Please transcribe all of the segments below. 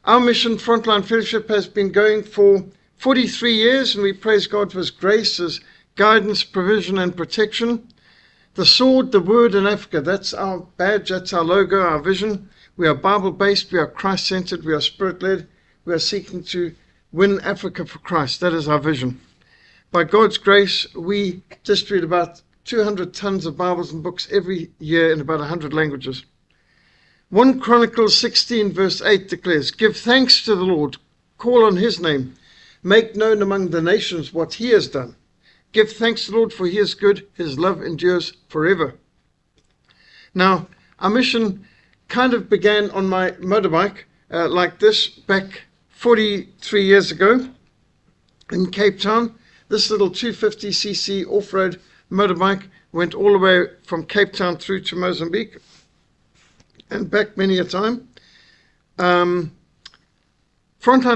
Our mission, Frontline Fellowship, has been going for 43 years, and we praise God for His grace, His guidance, provision, and protection. The sword, the word in Africa, that's our badge, that's our logo, our vision. We are Bible-based, we are Christ-centered, we are Spirit-led. We are seeking to win Africa for Christ. That is our vision. By God's grace, we distribute about 200 tons of Bibles and books every year in about 100 languages. 1 Chronicles 16 verse 8 declares, "Give thanks to the Lord, call on His name, make known among the nations what He has done. Give thanks to the Lord, for He is good, His love endures forever." Now, our mission kind of began on my motorbike like this back 43 years ago in Cape Town. This little 250cc off-road motorbike went all the way from Cape Town through to Mozambique and back many a time. Frontline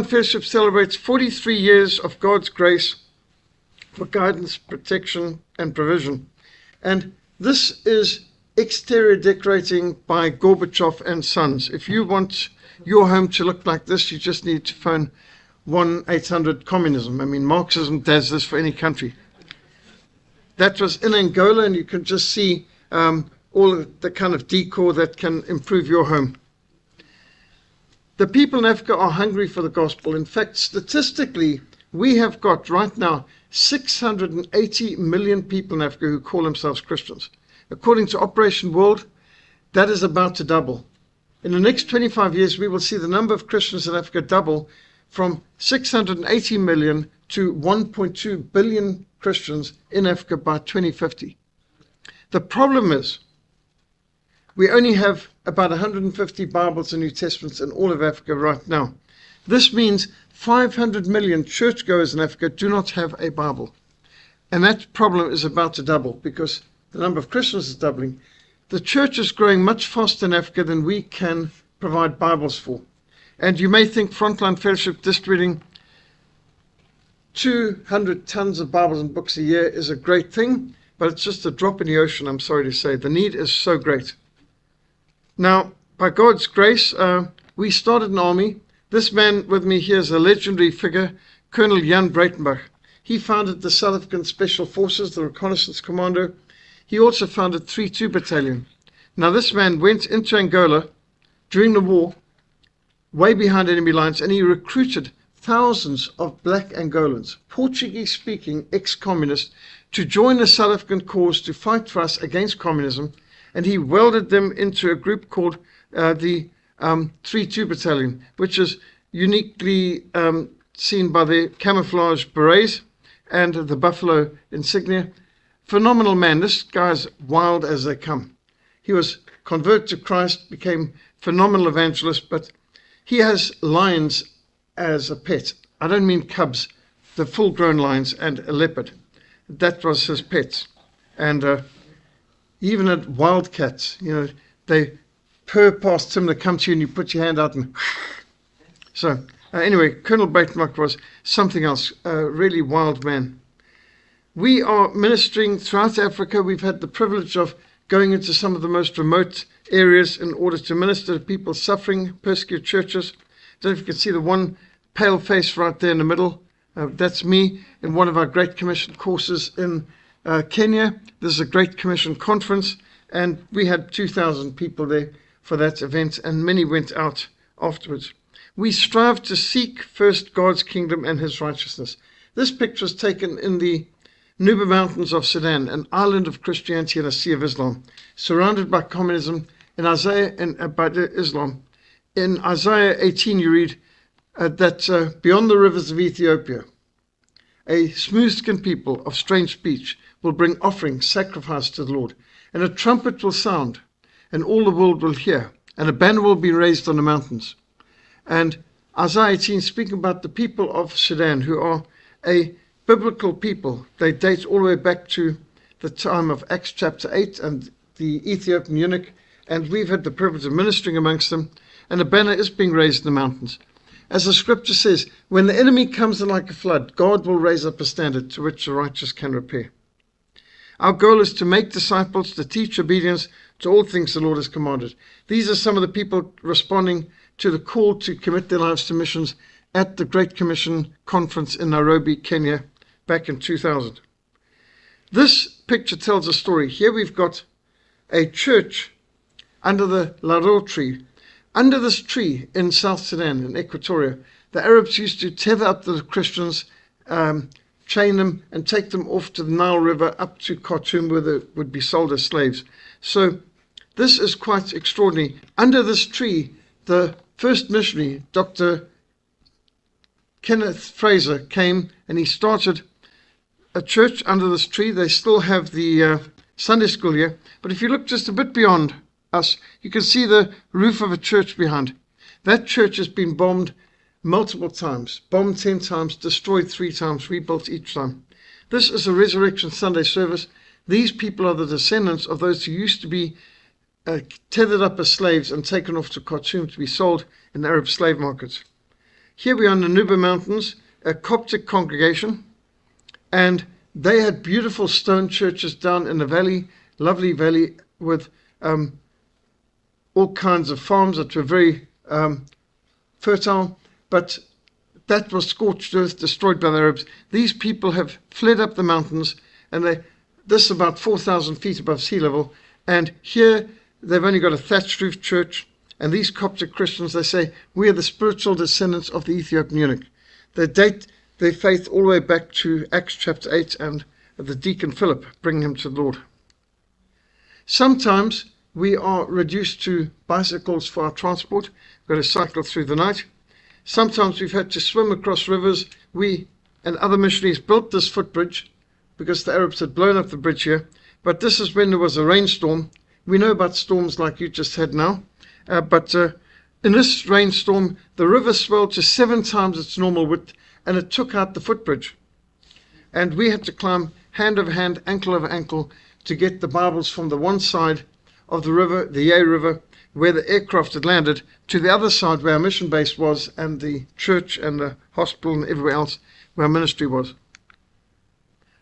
Fellowship celebrates 43 years of God's grace for guidance, protection, and provision. And this is exterior decorating by Gorbachev and Sons. If you want your home to look like this, you just need to phone 1-800-COMMUNISM. I mean, Marxism does this for any country. That was in Angola, and you can just see all of the kind of decor that can improve your home. The people in Africa are hungry for the gospel. In fact, statistically, we have got right now 680 million people in Africa who call themselves Christians. According to Operation World, that is about to double. In the next 25 years, we will see the number of Christians in Africa double from 680 million to 1.2 billion Christians in Africa by 2050. The problem is, we only have about 150 Bibles and New Testaments in all of Africa right now. This means 500 million churchgoers in Africa do not have a Bible. And that problem is about to double because the number of Christians is doubling. The church is growing much faster in Africa than we can provide Bibles for. And you may think Frontline Fellowship distributing 200 tons of Bibles and books a year is a great thing, but it's just a drop in the ocean, I'm sorry to say. The need is so great. Now, by God's grace, we started an army. This man with me here is a legendary figure, Colonel Jan Breitenbach. He founded the South African Special Forces, the Reconnaissance Commando. He also founded 3-2 Battalion. Now, this man went into Angola during the war, way behind enemy lines, and he recruited thousands of black Angolans, Portuguese-speaking ex-communists, to join the South African cause to fight for us against communism, and he welded them into a group called the 3-2 Battalion, which is uniquely seen by the camouflage berets and the buffalo insignia. Phenomenal man. This guy's wild as they come. He was converted to Christ, became phenomenal evangelist, but he has lions as a pet. I don't mean cubs, the full-grown lions and a leopard. That was his pet. And he even had wildcats. You know, they purr past him, they come to you and you put your hand out and so anyway, Colonel Breitenbach was something else, a really wild man. We are ministering throughout Africa. We've had the privilege of going into some of the most remote areas in order to minister to people suffering, persecuted churches. I don't know if you can see the one pale face right there in the middle. That's me in one of our Great Commission courses in Kenya. This is a Great Commission conference, and we had 2,000 people there for that event, and many went out afterwards. We strive to seek first God's kingdom and His righteousness. This picture is taken in the Nuba Mountains of Sudan, an island of Christianity and a sea of Islam, surrounded by communism in Isaiah and by Islam. In Isaiah 18, you read that beyond the rivers of Ethiopia, a smooth-skinned people of strange speech will bring offerings, sacrifice to the Lord, and a trumpet will sound, and all the world will hear, and a banner will be raised on the mountains. And Isaiah 18, speaking about the people of Sudan, who are a biblical people. They date all the way back to the time of Acts chapter 8 and the Ethiopian eunuch, and we've had the privilege of ministering amongst them, and a banner is being raised in the mountains. As the scripture says, when the enemy comes in like a flood, God will raise up a standard to which the righteous can repair. Our goal is to make disciples, to teach obedience to all things the Lord has commanded. These are some of the people responding to the call to commit their lives to missions at the Great Commission Conference in Nairobi, Kenya, back in 2000. This picture tells a story. Here we've got a church under the laurel tree. Under this tree in South Sudan, in Equatoria, the Arabs used to tether up the Christians, chain them, and take them off to the Nile River up to Khartoum, where they would be sold as slaves. So this is quite extraordinary. Under this tree, the first missionary, Dr. Kenneth Fraser, came and he started a church under this tree. They still have the Sunday school here. But if you look just a bit beyond us, you can see the roof of a church behind. That church has been bombed multiple times, bombed 10 times, destroyed 3 times, rebuilt each time. This is a Resurrection Sunday service. These people are the descendants of those who used to be tethered up as slaves and taken off to Khartoum to be sold in the Arab slave markets. Here we are in the Nuba Mountains, a Coptic congregation, and they had beautiful stone churches down in the valley, lovely valley with all kinds of farms that were very fertile, but that was scorched earth, destroyed by the Arabs. These people have fled up the mountains, and this is about 4,000 feet above sea level, and here they've only got a thatched roof church, and these Coptic Christians, they say, we are the spiritual descendants of the Ethiopian eunuch. They date their faith all the way back to Acts chapter 8 and the deacon Philip bringing him to the Lord. Sometimes we are reduced to bicycles for our transport. We've got to cycle through the night. Sometimes we've had to swim across rivers. We and other missionaries built this footbridge because the Arabs had blown up the bridge here. But this is when there was a rainstorm. We know about storms like you just had now. But in this rainstorm, the river swelled to 7 times its normal width, and it took out the footbridge. And we had to climb hand over hand, ankle over ankle, to get the Bibles from the one side of the river, the Yei River, where the aircraft had landed, to the other side where our mission base was, and the church and the hospital and everywhere else where our ministry was.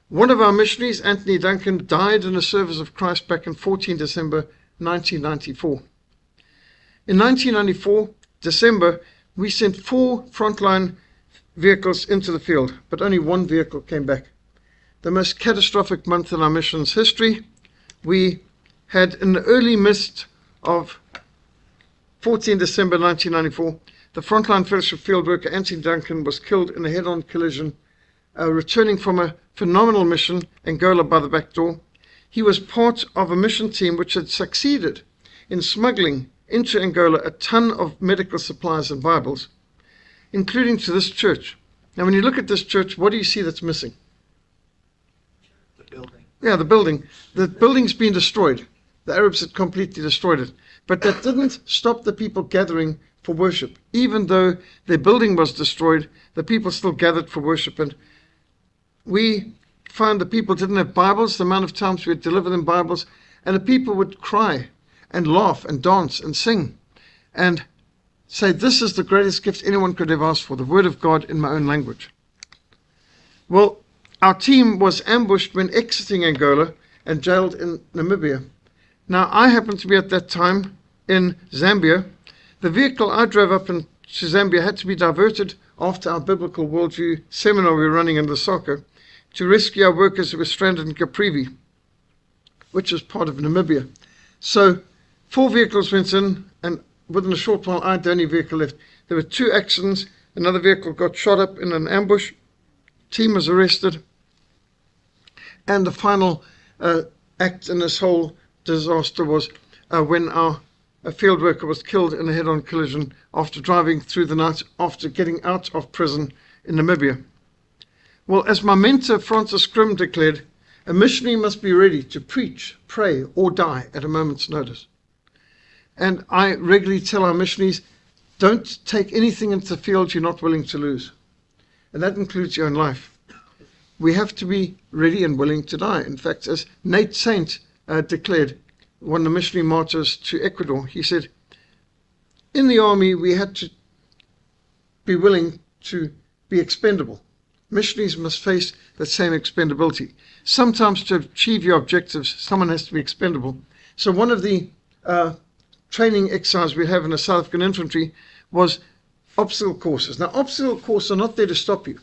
One of our missionaries, Anthony Duncan, died in the service of Christ back in 14 December 1994. In 1994, December, we sent 4 Frontline vehicles into the field, but only 1 vehicle came back. The most catastrophic month in our mission's history. We had, in the early mist of 14 December 1994, the Frontline Fellowship field worker Anthony Duncan was killed in a head-on collision, returning from a phenomenal mission, Angola by the back door. He was part of a mission team which had succeeded in smuggling into Angola a ton of medical supplies and Bibles, including to this church. Now, when you look at this church, what do you see that's missing? The building. Yeah, the building. The building's been destroyed. The Arabs had completely destroyed it. But that didn't stop the people gathering for worship. Even though their building was destroyed, the people still gathered for worship. And we found the people didn't have Bibles, the amount of times we would deliver them Bibles, and the people would cry and laugh and dance and sing and say, this is the greatest gift anyone could have asked for, the Word of God in my own language. Well, our team was ambushed when exiting Angola and jailed in Namibia. Now, I happened to be at that time in Zambia. The vehicle I drove up into Zambia had to be diverted after our biblical worldview seminar we were running in Lusaka to rescue our workers who were stranded in Caprivi, which is part of Namibia. So 4 vehicles went in, and within a short while, I had the only vehicle left. There were 2 accidents. Another vehicle got shot up in an ambush. Team was arrested. And the final act in this whole disaster was when our field worker was killed in a head-on collision after driving through the night after getting out of prison in Namibia. Well, as my mentor Francis Grimm declared, a missionary must be ready to preach, pray, or die at a moment's notice. And I regularly tell our missionaries, don't take anything into the field you're not willing to lose. And that includes your own life. We have to be ready and willing to die. In fact, as Nate Saint declared, one of the missionary martyrs to Ecuador, he said, in the army we had to be willing to be expendable. Missionaries must face that same expendability. Sometimes to achieve your objectives, someone has to be expendable. So one of the training exercises we have in the South African infantry was obstacle courses. Now, obstacle courses are not there to stop you.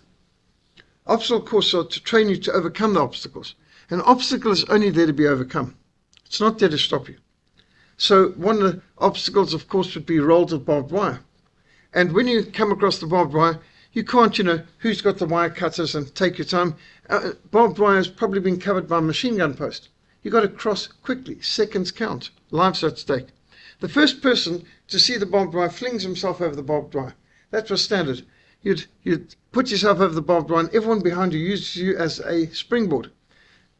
Obstacle courses are to train you to overcome the obstacles. An obstacle is only there to be overcome. It's not there to stop you. So one of the obstacles, of course, would be rolls of barbed wire. And when you come across the barbed wire, you can't, who's got the wire cutters and take your time. Barbed wire has probably been covered by a machine gun post. You've got to cross quickly. Seconds count. Lives are at stake. The first person to see the barbed wire flings himself over the barbed wire. That was standard. You'd put yourself over the barbed wire, and everyone behind you uses you as a springboard.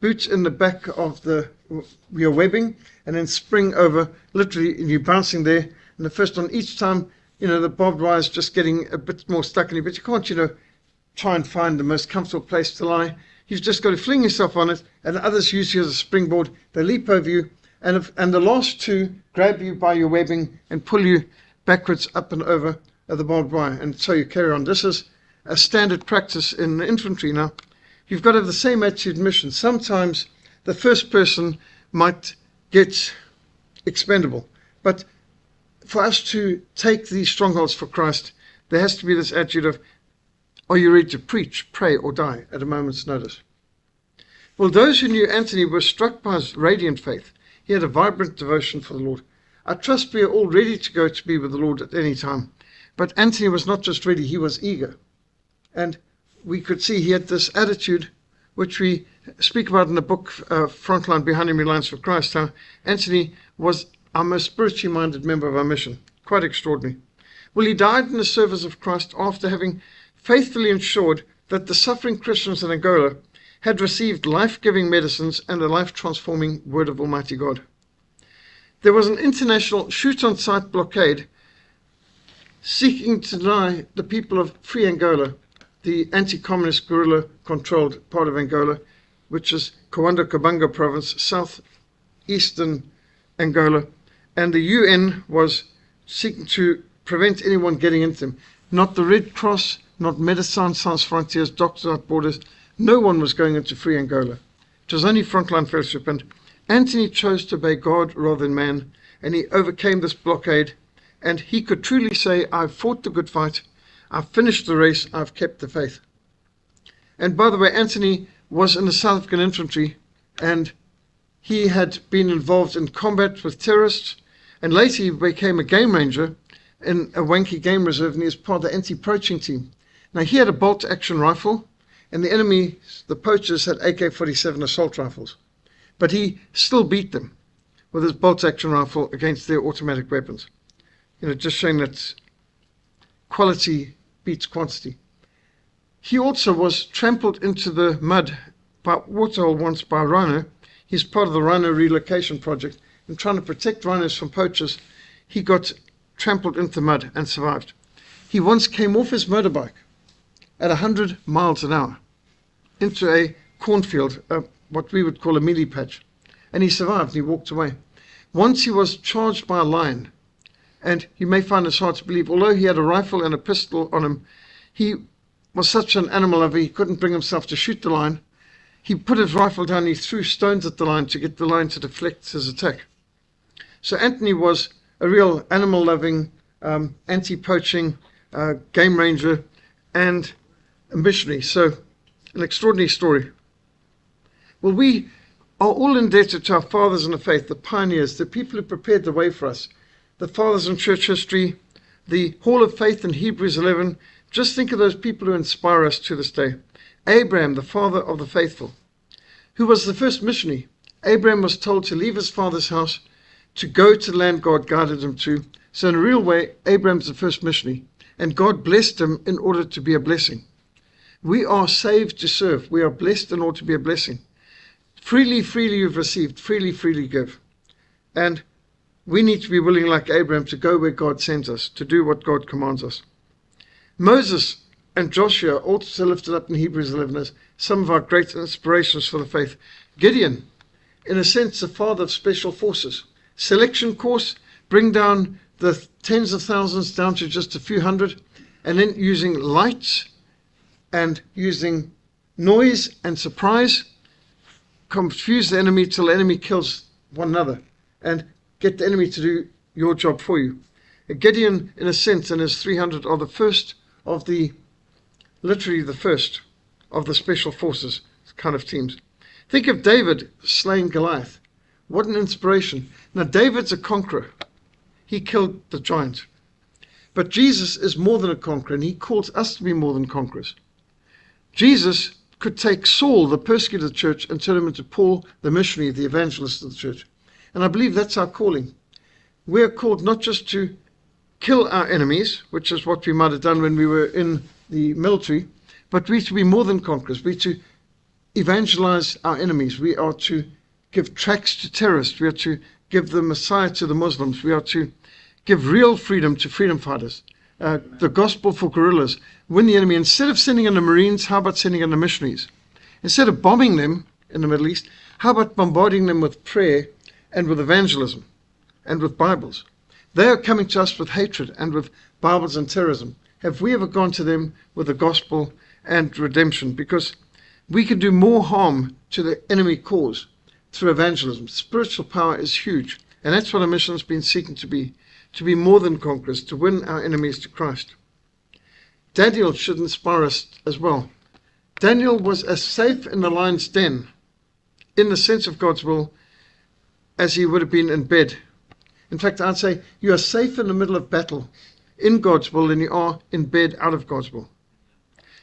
Boots in the back of your webbing, and then spring over, literally, and you're bouncing there. And the first one, each time, the barbed wire is just getting a bit more stuck in you, but you can't, try and find the most comfortable place to lie. You've just got to fling yourself on it, and others use you as a springboard. They leap over you, and the last two grab you by your webbing and pull you backwards up and over the barbed wire, and so you carry on. This is a standard practice in the infantry. Now, you've got to have the same attitude in mission. Sometimes the first person might get expendable, but for us to take these strongholds for Christ, there has to be this attitude of, are you ready to preach, pray, or die at a moment's notice? Well, those who knew Anthony were struck by his radiant faith. He had a vibrant devotion for the Lord. I trust we are all ready to go to be with the Lord at any time. But Anthony was not just ready, he was eager. And we could see he had this attitude, which we speak about in the book Frontline, Behind Enemy Lines for Christ, how Anthony was our most spiritually minded member of our mission. Quite extraordinary. Well, he died in the service of Christ after having faithfully ensured that the suffering Christians in Angola had received life-giving medicines and a life-transforming word of Almighty God. There was an international shoot-on-sight blockade seeking to deny the people of Free Angola, the anti-communist guerrilla-controlled part of Angola, which is Coanda-Cabanga province, southeastern Angola, and the UN was seeking to prevent anyone getting into them. Not the Red Cross, not Médecins Sans Frontières, Doctors Without Borders. No one was going into Free Angola. It was only Frontline Fellowship, and Anthony chose to obey God rather than man, and he overcame this blockade, and he could truly say, I've fought the good fight, I've finished the race, I've kept the faith. And by the way, Anthony was in the South African infantry, and he had been involved in combat with terrorists, and later he became a game ranger in a Wanky Game Reserve, and he was part of the anti-poaching team. Now, he had a bolt-action rifle, and the enemy, the poachers, had AK-47 assault rifles. But he still beat them with his bolt-action rifle against their automatic weapons. Just showing that quality beats quantity. He also was trampled into the mud by waterhole once by a rhino. He's part of the Rhino Relocation Project. In trying to protect rhinos from poachers, he got trampled into the mud and survived. He once came off his motorbike at 100 miles an hour into a cornfield, what we would call a mealie patch, and he survived and he walked away. Once he was charged by a lion, and you may find this hard to believe, although he had a rifle and a pistol on him, he was such an animal lover, he couldn't bring himself to shoot the lion. He put his rifle down, he threw stones at the lion to get the lion to deflect his attack. So Anthony was a real animal-loving, anti-poaching game ranger and a missionary. So an extraordinary story. Well, we are all indebted to our fathers in the faith, the pioneers, the people who prepared the way for us, the fathers in church history, the Hall of Faith in Hebrews 11. Just think of those people who inspire us to this day. Abraham, the father of the faithful, who was the first missionary. Abraham was told to leave his father's house to go to the land God guided him to. So in a real way, Abraham's the first missionary, and God blessed him in order to be a blessing. We are saved to serve. We are blessed in order to be a blessing. Freely, freely you've received. Freely, freely give. And we need to be willing, like Abraham, to go where God sends us, to do what God commands us. Moses and Joshua also lifted up in Hebrews 11 as some of our great inspirations for the faith. Gideon, in a sense, the father of special forces. Selection course, bring down the tens of thousands down to just a few hundred, and then using lights and using noise and surprise, confuse the enemy till the enemy kills one another, and get the enemy to do your job for you. Gideon, in a sense, and his 300 are the first of literally the first of the special forces kind of teams. Think of David slaying Goliath. What an inspiration. Now, David's a conqueror. He killed the giant. But Jesus is more than a conqueror, and he calls us to be more than conquerors. Jesus could take Saul, the persecutor of the church, and turn him into Paul, the missionary, the evangelist of the church. And I believe that's our calling. We're called not just to kill our enemies, which is what we might have done when we were in the military, but we're to be more than conquerors. We're to evangelize our enemies. We are to give tracts to terrorists. We are to give the Messiah to the Muslims. We are to give real freedom to freedom fighters. The gospel for guerrillas. Win the enemy. Instead of sending in the Marines, how about sending in the missionaries? Instead of bombing them in the Middle East, how about bombarding them with prayer and with evangelism and with Bibles? They are coming to us with hatred and with Bibles and terrorism. Have we ever gone to them with the gospel and redemption? Because we can do more harm to the enemy cause through evangelism. Spiritual power is huge. And that's what our mission has been seeking to be more than conquerors, to win our enemies to Christ. Daniel should inspire us as well. Daniel was as safe in the lion's den, in the sense of God's will, as he would have been in bed. In fact, I'd say you are safe in the middle of battle, in God's will, than you are in bed out of God's will.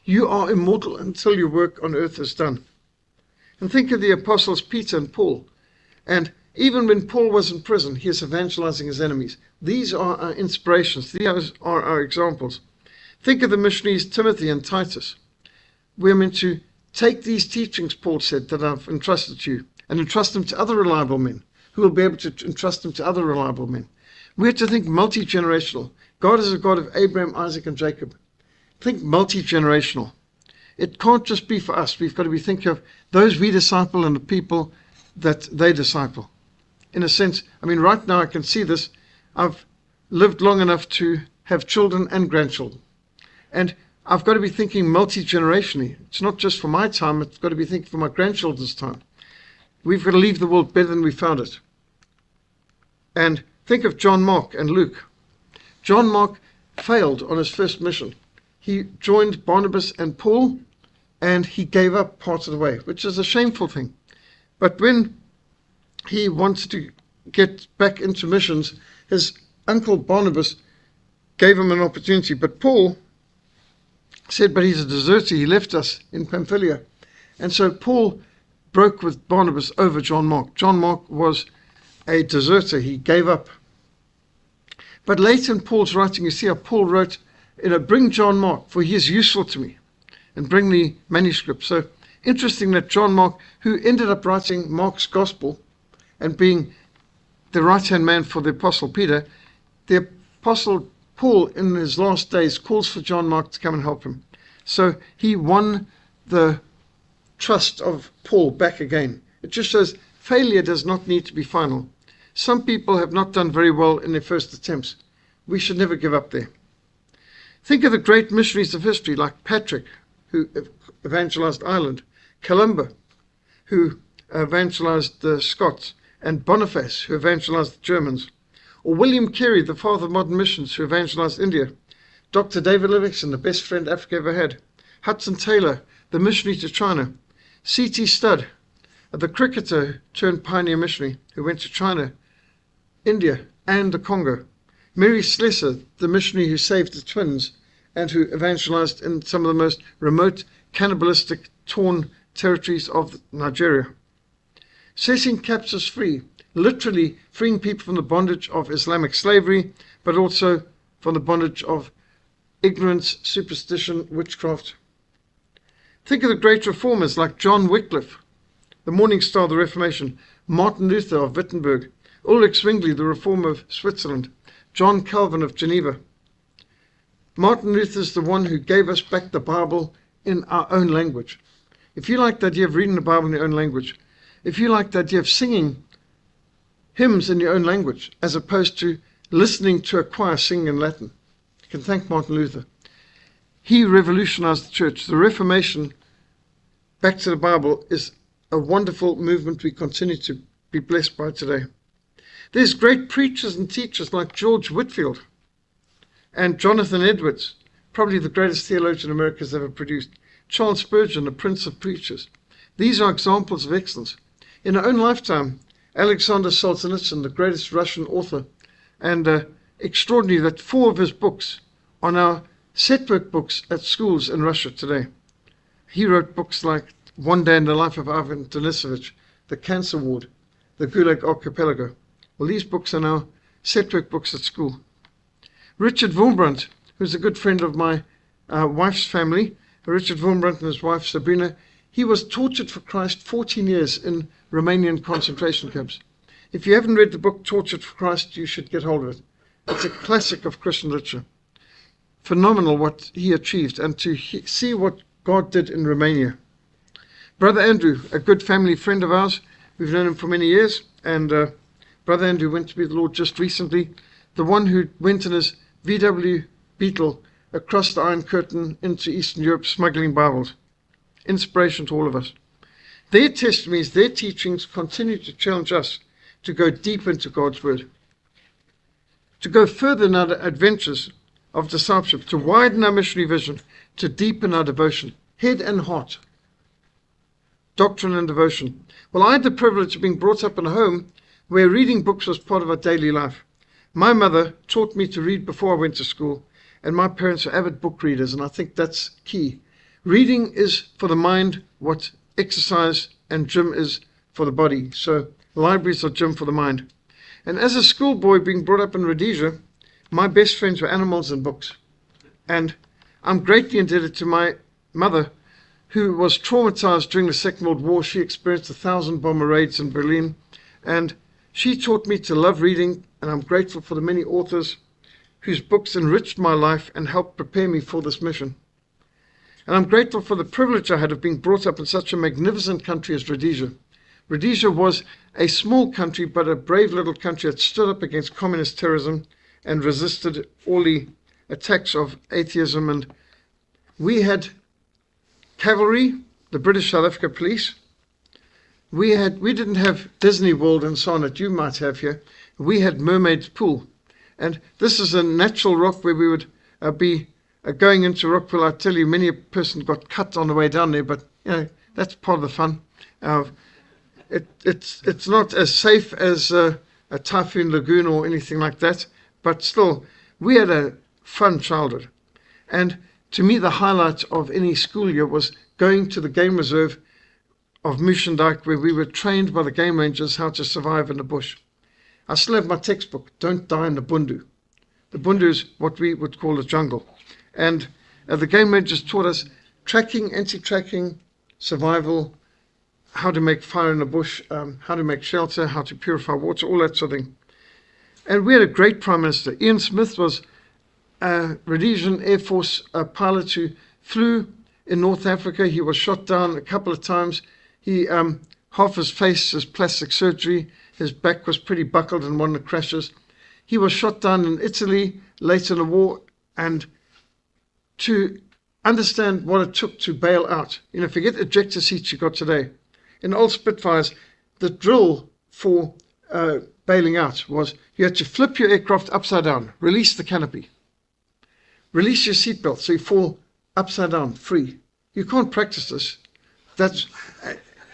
You are immortal until your work on earth is done. And think of the apostles Peter and Paul. And even when Paul was in prison, he is evangelizing his enemies. These are our inspirations. These are our examples. Think of the missionaries Timothy and Titus. We're meant to take these teachings, Paul said, that I've entrusted to you, and entrust them to other reliable men, who will be able to entrust them to other reliable men. We're to think multi-generational. God is a God of Abraham, Isaac, and Jacob. Think multi-generational. It can't just be for us. We've got to be thinking of those we disciple and the people that they disciple. In a sense, I mean, right now I can see this. I've lived long enough to have children and grandchildren. And I've got to be thinking multi-generationally. It's not just for my time, it's got to be thinking for my grandchildren's time. We've got to leave the world better than we found it. And think of John Mark and Luke. John Mark failed on his first mission. He joined Barnabas and Paul, and he gave up part of the way, which is a shameful thing. But when he wanted to get back into missions, his uncle Barnabas gave him an opportunity. But Paul said, but he's a deserter. He left us in Pamphylia. And so Paul broke with Barnabas over John Mark. John Mark was a deserter. He gave up. But later in Paul's writing, you see how Paul wrote, bring John Mark, for he is useful to me, and bring the manuscript. So interesting that John Mark, who ended up writing Mark's gospel and being the right-hand man for the Apostle Peter, the Apostle Paul in his last days calls for John Mark to come and help him. So he won the trust of Paul back again. It just shows failure does not need to be final. Some people have not done very well in their first attempts. We should never give up there. Think of the great missionaries of history like Patrick, who evangelized Ireland, Columba, who evangelized the Scots, and Boniface, who evangelized the Germans, or William Carey, the father of modern missions, who evangelized India, Dr. David Livingstone, the best friend Africa ever had, Hudson Taylor, the missionary to China, C.T. Studd, the cricketer turned pioneer missionary who went to China, India, and the Congo, Mary Slessor, the missionary who saved the twins and who evangelized in some of the most remote, cannibalistic, torn territories of Nigeria. Setting captives free, literally freeing people from the bondage of Islamic slavery, but also from the bondage of ignorance, superstition, witchcraft. Think of the great reformers like John Wycliffe, the morning star of the Reformation, Martin Luther of Wittenberg, Ulrich Zwingli, the reformer of Switzerland, John Calvin of Geneva. Martin Luther is the one who gave us back the Bible in our own language. If you like the idea of reading the Bible in your own language, if you like the idea of singing hymns in your own language, as opposed to listening to a choir sing in Latin, you can thank Martin Luther. He revolutionized the church. The Reformation, back to the Bible, is a wonderful movement we continue to be blessed by today. There's great preachers and teachers like George Whitefield, and Jonathan Edwards, probably the greatest theologian America's ever produced. Charles Spurgeon, the Prince of Preachers. These are examples of excellence. In our own lifetime, Alexander Solzhenitsyn, the greatest Russian author, and extraordinary that 4 of his books are now setwork books at schools in Russia today. He wrote books like One Day in the Life of Ivan Denisovich, The Cancer Ward, The Gulag Archipelago. Well, these books are now setwork books at school. Richard Wurmbrandt, who's a good friend of my wife's family, Richard Wurmbrandt and his wife Sabrina, he was tortured for Christ 14 years in Romanian concentration camps. If you haven't read the book Tortured for Christ, you should get hold of it. It's a classic of Christian literature. Phenomenal what he achieved, and to see what God did in Romania. Brother Andrew, a good family friend of ours, we've known him for many years, and Brother Andrew went to be with the Lord just recently, the one who went in his VW Beetle across the Iron Curtain into Eastern Europe smuggling Bibles. Inspiration to all of us. Their testimonies, their teachings continue to challenge us to go deep into God's Word, to go further in our adventures of discipleship, to widen our missionary vision, to deepen our devotion, head and heart, doctrine and devotion. Well, I had the privilege of being brought up in a home where reading books was part of our daily life. My mother taught me to read before I went to school, and my parents were avid book readers, and I think that's key. Reading is for the mind what exercise and gym is for the body. So libraries are gym for the mind. And as a schoolboy being brought up in Rhodesia, my best friends were animals and books. And I'm greatly indebted to my mother, who was traumatized during the Second World War. She experienced 1,000 bomber raids in Berlin, and she taught me to love reading, and I'm grateful for the many authors whose books enriched my life and helped prepare me for this mission. And I'm grateful for the privilege I had of being brought up in such a magnificent country as Rhodesia. Rhodesia was a small country, but a brave little country that stood up against communist terrorism and resisted all the attacks of atheism. And we had cavalry, the British South Africa police. We didn't have Disney World and so on that you might have here. We had Mermaid's Pool. And this is a natural rock where we would be going into Rockville. I tell you, many a person got cut on the way down there, but you know, that's part of the fun. It's not as safe as a Typhoon Lagoon or anything like that, but still, we had a fun childhood. And to me, the highlight of any school year was going to the game reserve of Moosendijk, where we were trained by the game rangers how to survive in the bush. I still have my textbook, Don't Die in the Bundu. The Bundu is what we would call a jungle. And the game rangers taught us tracking, anti-tracking, survival, how to make fire in the bush, how to make shelter, how to purify water, all that sort of thing. And we had a great Prime Minister. Ian Smith was a Rhodesian Air Force pilot who flew in North Africa. He was shot down a couple of times. He half his face is plastic surgery. His back was pretty buckled in one of the crashes. He was shot down in Italy late in the war, and to understand what it took to bail out. You know, forget ejector seats you got today. In old Spitfires, the drill for bailing out was you had to flip your aircraft upside down, release the canopy, release your seatbelt so you fall upside down, free. You can't practice this.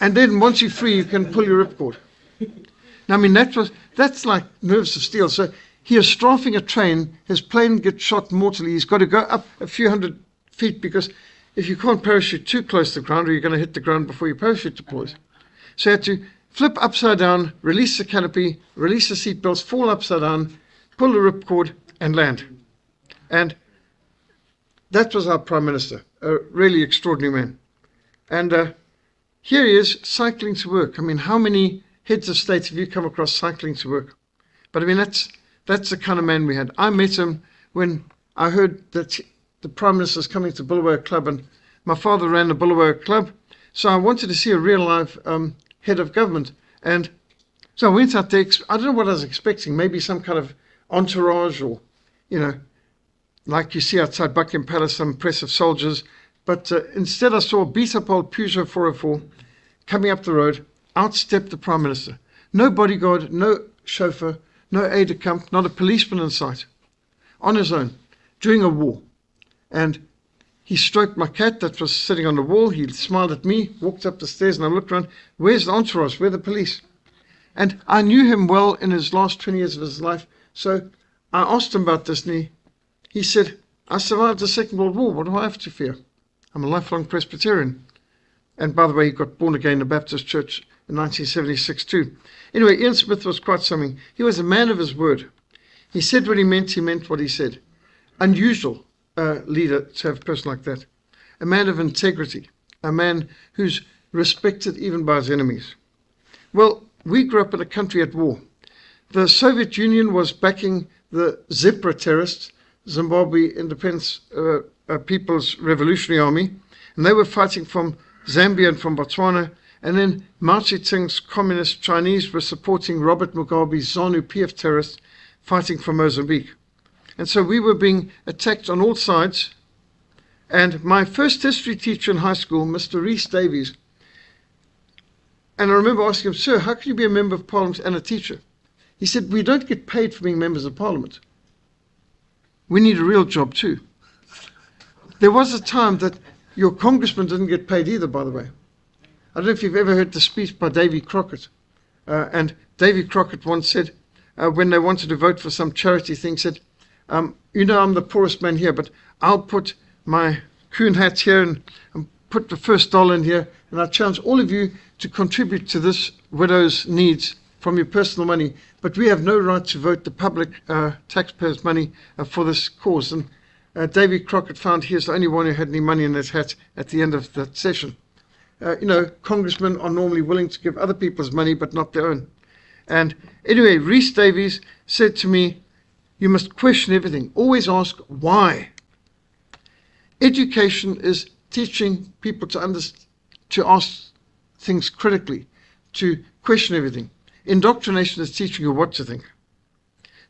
And then once you're free, you can pull your ripcord. Now, I mean, that's like nerves of steel. So he is strafing a train. His plane gets shot mortally. He's got to go up a few hundred feet because if you can't parachute too close to the ground, or you're going to hit the ground before your parachute deploys. So he had to flip upside down, release the canopy, release the seatbelts, fall upside down, pull the ripcord, and land. And that was our Prime Minister, a really extraordinary man. And here he is cycling to work. I mean, how many heads of state have you come across cycling to work? But I mean, that's the kind of man we had. I met him when I heard that the Prime Minister is coming to Bulawayo Club, and my father ran the Bulawayo Club. So I wanted to see a real live head of government. And so I went out there. I don't know what I was expecting, maybe some kind of entourage or, you know, like you see outside Buckingham Palace, some impressive soldiers. But instead I saw a beat-up old Peugeot 404 coming up the road. Out stepped the Prime Minister. No bodyguard, no chauffeur, no aide-de-camp, not a policeman in sight. On his own. during a war. And he stroked my cat that was sitting on the wall. He smiled at me, walked up the stairs, and I looked around. Where's the entourage? Where are the police? And I knew him well in his last 20 years of his life. So I asked him about this, and he said, I survived the Second World War. What do I have to fear? I'm a lifelong Presbyterian. And by the way, he got born again in the Baptist Church in 1976 too. Anyway, Ian Smith was quite something. He was a man of his word. He said what he meant what he said. Unusual leader to have a person like that. A man of integrity. A man who's respected even by his enemies. Well, we grew up in a country at war. The Soviet Union was backing the Zipra terrorists, Zimbabwe Independence People's Revolutionary Army, and they were fighting from Zambia and from Botswana, and then Mao Zedong's communist Chinese were supporting Robert Mugabe's ZANU-PF terrorists fighting from Mozambique. And so we were being attacked on all sides, and my first history teacher in high school, Mr. Rhys Davies, and I remember asking him, sir, how can you be a member of Parliament and a teacher? He said, we don't get paid for being members of Parliament. We need a real job too. There was a time that your congressman didn't get paid either, by the way. I don't know if you've ever heard the speech by Davy Crockett. And Davy Crockett once said, when they wanted to vote for some charity thing, said, you know, I'm the poorest man here, but I'll put my coon hat here and put the first dollar in here, and I challenge all of you to contribute to this widow's needs from your personal money, but we have no right to vote the public taxpayers' money for this cause. And Davy Crockett found he was the only one who had any money in his hat at the end of that session. You know, congressmen are normally willing to give other people's money, but not their own. And anyway, Rhys Davies said to me, you must question everything. Always ask why. Education is teaching people to ask things critically, to question everything. Indoctrination is teaching you what to think.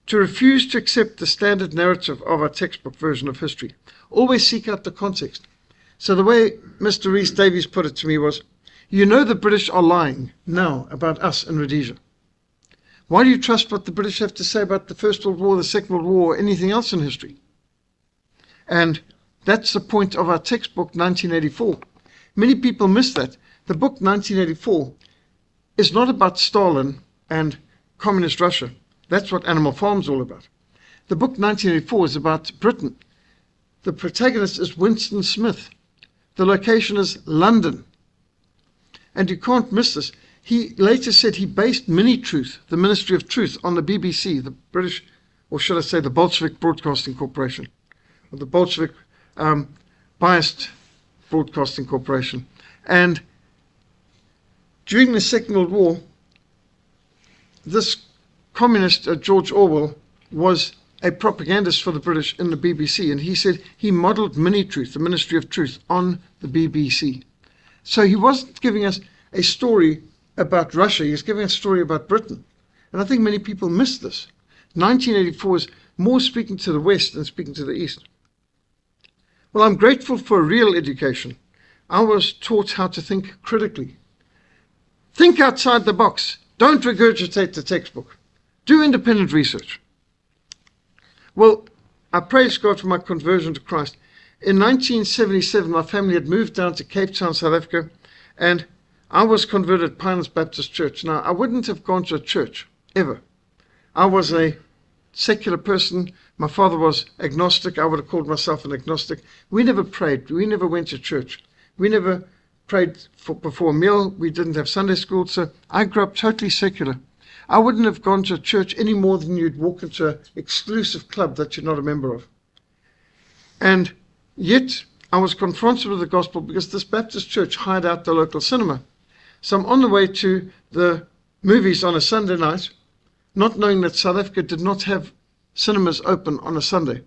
To refuse to accept the standard narrative of our textbook version of history. Always seek out the context. So the way Mr. Rhys Davies put it to me was, you know the British are lying now about us in Rhodesia. Why do you trust what the British have to say about the First World War, the Second World War, or anything else in history? And that's the point of our textbook, 1984. Many people miss that. The book 1984 is not about Stalin and communist Russia. That's what Animal Farm's all about. The book 1984 is about Britain. The protagonist is Winston Smith. The location is London. And you can't miss this. He later said he based Mini-Truth, the Ministry of Truth, on the BBC, the British, or should I say the Bolshevik Broadcasting Corporation, or the Bolshevik Biased Broadcasting Corporation. And during the Second World War, this communist, George Orwell, was a propagandist for the British in the BBC, and he said he modeled Mini-Truth, the Ministry of Truth, on the BBC. So he wasn't giving us a story about Russia, he was giving us a story about Britain. And I think many people miss this. 1984 is more speaking to the West than speaking to the East. Well, I'm grateful for real education. I was taught how to think critically. Think outside the box. Don't regurgitate the textbook. Do independent research. Well, I praise God for my conversion to Christ. In 1977, my family had moved down to Cape Town, South Africa, and I was converted at Pioneers Baptist Church. Now, I wouldn't have gone to a church, ever. I was a secular person. My father was agnostic. I would have called myself an agnostic. We never prayed. We never went to church. We never prayed before a meal. We didn't have Sunday school. So I grew up totally secular. I wouldn't have gone to a church any more than you'd walk into an exclusive club that you're not a member of. And yet, I was confronted with the gospel because this Baptist church hired out the local cinema. So I'm on the way to the movies on a Sunday night, not knowing that South Africa did not have cinemas open on a Sunday.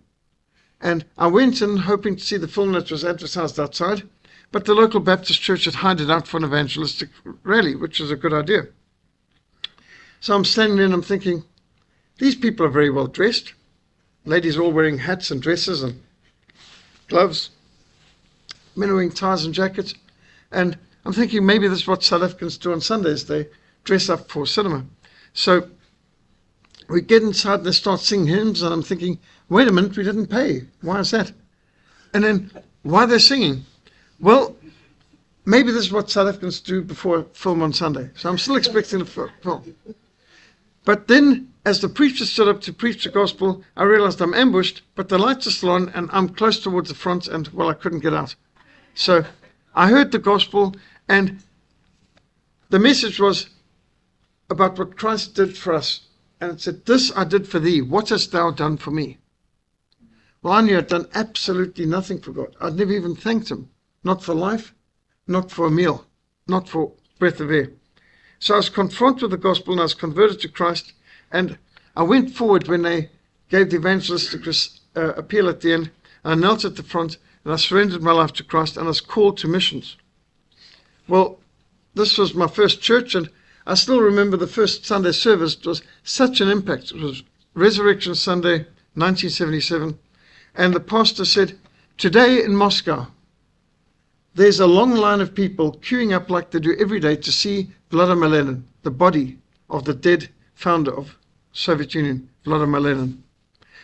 And I went in hoping to see the film that was advertised outside, but the local Baptist church had hired it out for an evangelistic rally, which is a good idea. So I'm standing there and I'm thinking, these people are very well dressed. Ladies are all wearing hats and dresses and gloves. Men are wearing ties and jackets. And I'm thinking maybe this is what South Africans do on Sundays. They dress up for cinema. So we get inside and they start singing hymns, and I'm thinking, wait a minute, we didn't pay. Why is that? And then, why are they singing? Well, maybe this is what South Africans do before a film on Sunday. So I'm still expecting a film. But then, as the preacher stood up to preach the gospel, I realized I'm ambushed, but the lights are still on, and I'm close towards the front, and, well, I couldn't get out. So I heard the gospel, and the message was about what Christ did for us. And it said, this I did for thee. What hast thou done for me? Well, I knew I'd done absolutely nothing for God. I'd never even thanked him. Not for life, not for a meal, not for breath of air. So I was confronted with the gospel, and I was converted to Christ. And I went forward when they gave the evangelistic appeal at the end. I knelt at the front, and I surrendered my life to Christ, and I was called to missions. Well, this was my first church, and I still remember the first Sunday service. It was such an impact. It was Resurrection Sunday, 1977. And the pastor said, today in Moscow, there's a long line of people queuing up like they do every day to see Vladimir Lenin, the body of the dead founder of Soviet Union, Vladimir Lenin.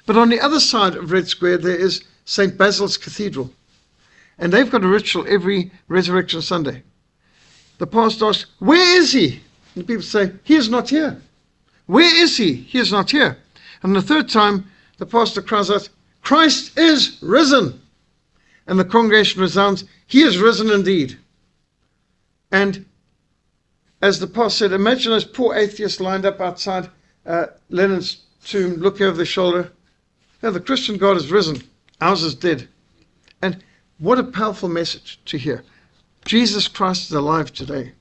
But on the other side of Red Square, there is St. Basil's Cathedral. And they've got a ritual every Resurrection Sunday. The pastor asks, where is he? And people say, he is not here. Where is he? He is not here. And the third time, the pastor cries out, Christ is risen. And the congregation resounds, he is risen indeed. And as the pastor said, imagine those poor atheists lined up outside Lenin's tomb, looking over their shoulder. No, the Christian God is risen. Ours is dead. And what a powerful message to hear. Jesus Christ is alive today.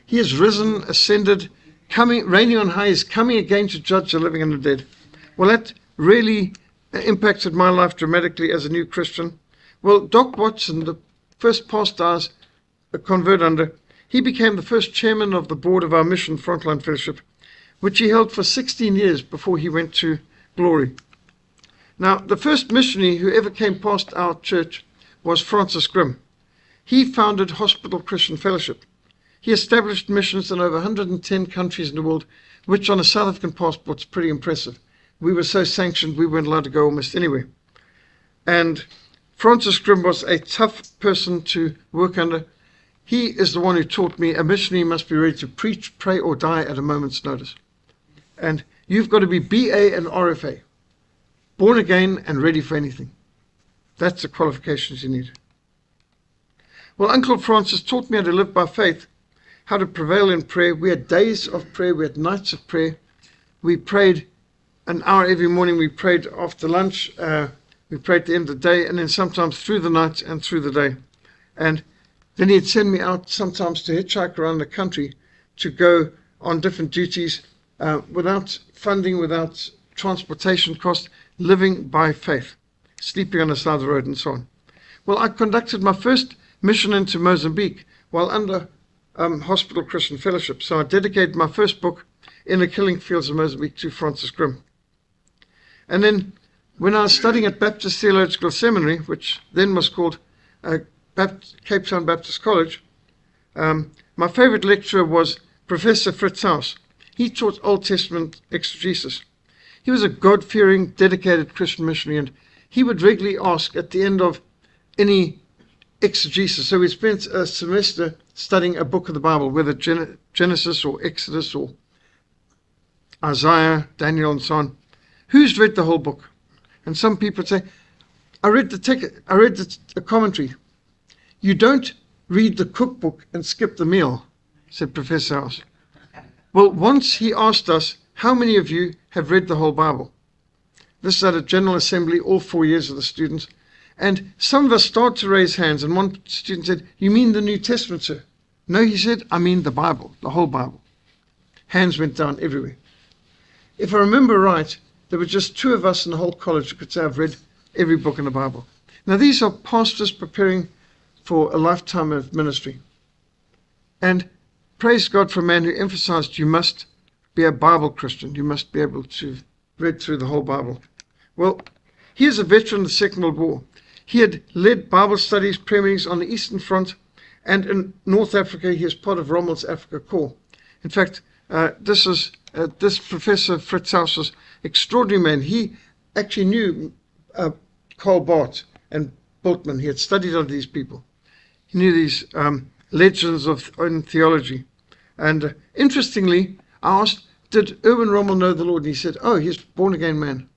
He is risen, ascended, reigning on high, is coming again to judge the living and the dead. Well, that really impacted my life dramatically as a new Christian. Well, Doc Watson, the first pastor I was a convert under, he became the first chairman of the board of our mission, Frontline Fellowship, which he held for 16 years before he went to glory. Now, the first missionary who ever came past our church was Francis Grimm. He founded Hospital Christian Fellowship. He established missions in over 110 countries in the world, which on a South African passport is pretty impressive. We were so sanctioned, we weren't allowed to go almost anywhere. And Francis Grimm was a tough person to work under. He is the one who taught me a missionary must be ready to preach, pray, or die at a moment's notice. And you've got to be BA and RFA, born again and ready for anything. That's the qualifications you need. Well, Uncle Francis taught me how to live by faith, how to prevail in prayer. We had days of prayer, we had nights of prayer. We prayed an hour every morning, we prayed after lunch, we prayed at the end of the day, and then sometimes through the night and through the day. And then he'd send me out sometimes to hitchhike around the country to go on different duties without funding, without transportation costs, living by faith, sleeping on the side of the road and so on. Well, I conducted my first mission into Mozambique while under Hospital Christian Fellowship. So I dedicated my first book, In the Killing Fields of Mozambique, to Francis Grimm. And then when I was studying at Baptist Theological Seminary, which then was called Cape Town Baptist College, my favorite lecturer was Professor Fritz Haus. He taught Old Testament exegesis. He was a God-fearing, dedicated Christian missionary, and he would regularly ask at the end of any exegesis. So we spent a semester studying a book of the Bible, whether Genesis or Exodus or Isaiah, Daniel, and so on. Who's read the whole book? And some people would say, I read the commentary. You don't read the cookbook and skip the meal, said Professor House. Well, once he asked us, how many of you have read the whole Bible? This is at a General Assembly, all 4 years of the students. And some of us started to raise hands, and one student said, you mean the New Testament, sir? No, he said, I mean the Bible, the whole Bible. Hands went down everywhere. If I remember right, there were just 2 of us in the whole college who could say, I've read every book in the Bible. Now, these are pastors preparing for a lifetime of ministry. And praise God for a man who emphasized you must be a Bible Christian. You must be able to read through the whole Bible. Well, he is a veteran of the Second World War. He had led Bible studies, prayer meetings on the Eastern Front, and in North Africa, he is part of Rommel's Africa Corps. In fact, this is this Professor Fritz Haus was an extraordinary man. He actually knew Karl Barth and Bultmann. He had studied under these people. He knew these legends in theology. And interestingly, I asked, did Erwin Rommel know the Lord? And he said, oh, he's a born-again man.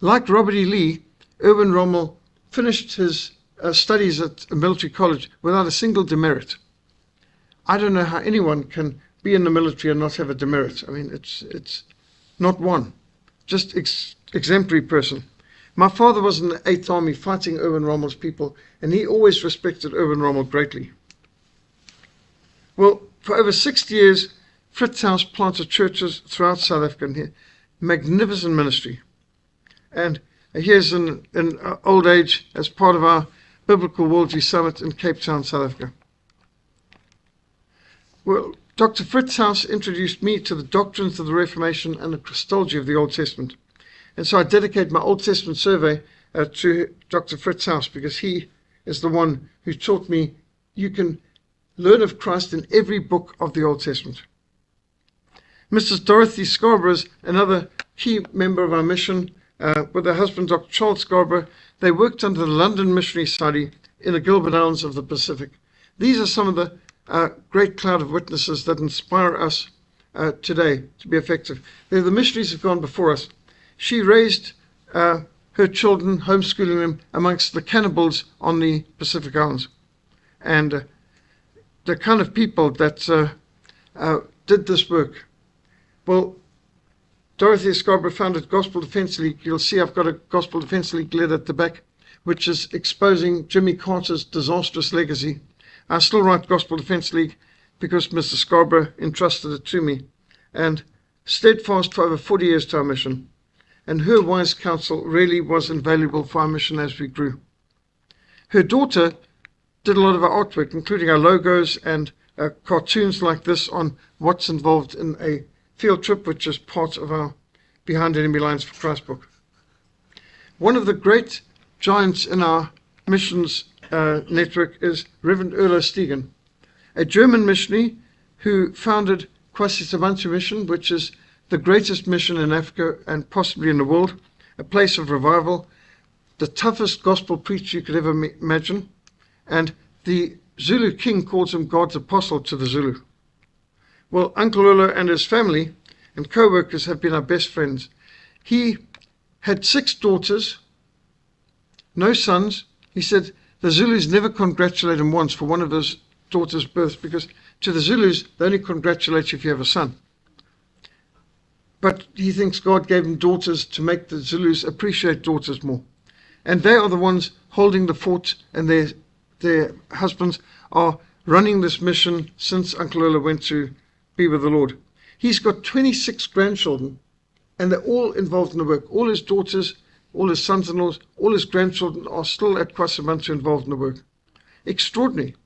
Like Robert E. Lee, Erwin Rommel finished his studies at a military college without a single demerit. I don't know how anyone can be in the military and not have a demerit. I mean, it's not one. Just exemplary person. My father was in the 8th Army fighting Erwin Rommel's people, and he always respected Erwin Rommel greatly. Well, for over 60 years, Fritz Haus planted churches throughout South Africa, and magnificent ministry. And here's in old age as part of our Biblical Worldview Summit in Cape Town, South Africa. Well, Dr. Fritz Haus introduced me to the doctrines of the Reformation and the Christology of the Old Testament. And so I dedicate my Old Testament survey to Dr. Fritz Haus, because he is the one who taught me you can learn of Christ in every book of the Old Testament. Mrs. Dorothy Scarborough is another key member of our mission. With her husband, Dr. Charles Scarborough, they worked under the London Missionary Society in the Gilbert Islands of the Pacific. These are some of the great cloud of witnesses that inspire us today to be effective. They're the missionaries who have gone before us. She raised her children, homeschooling them amongst the cannibals on the Pacific Islands. And the kind of people that did this work. Well, Dorothy Scarborough founded Gospel Defense League. You'll see I've got a Gospel Defense League lid at the back, which is exposing Jimmy Carter's disastrous legacy. I still write Gospel Defense League because Mr. Scarborough entrusted it to me, and steadfast for over 40 years to our mission. And her wise counsel really was invaluable for our mission as we grew. Her daughter did a lot of our artwork, including our logos and cartoons like this on what's involved in a field trip, which is part of our Behind Enemy Lines for Christ book. One of the great giants in our missions network is Reverend Erlo Stegen, a German missionary who founded Kwasisabantu Mission, which is the greatest mission in Africa and possibly in the world, a place of revival, the toughest gospel preacher you could ever imagine, and the Zulu king calls him God's apostle to the Zulu. Well, Uncle Erlo and his family and co-workers have been our best friends. He had 6 daughters, no sons. He said the Zulus never congratulate him once for one of his daughters' births, because to the Zulus, they only congratulate you if you have a son. But he thinks God gave him daughters to make the Zulus appreciate daughters more. And they are the ones holding the fort, and their husbands are running this mission since Uncle Erlo went to be with the Lord. He's got 26 grandchildren, and they're all involved in the work. All his daughters, all his sons-in-laws, all his grandchildren are still at Kwasibantu involved in the work. Extraordinary.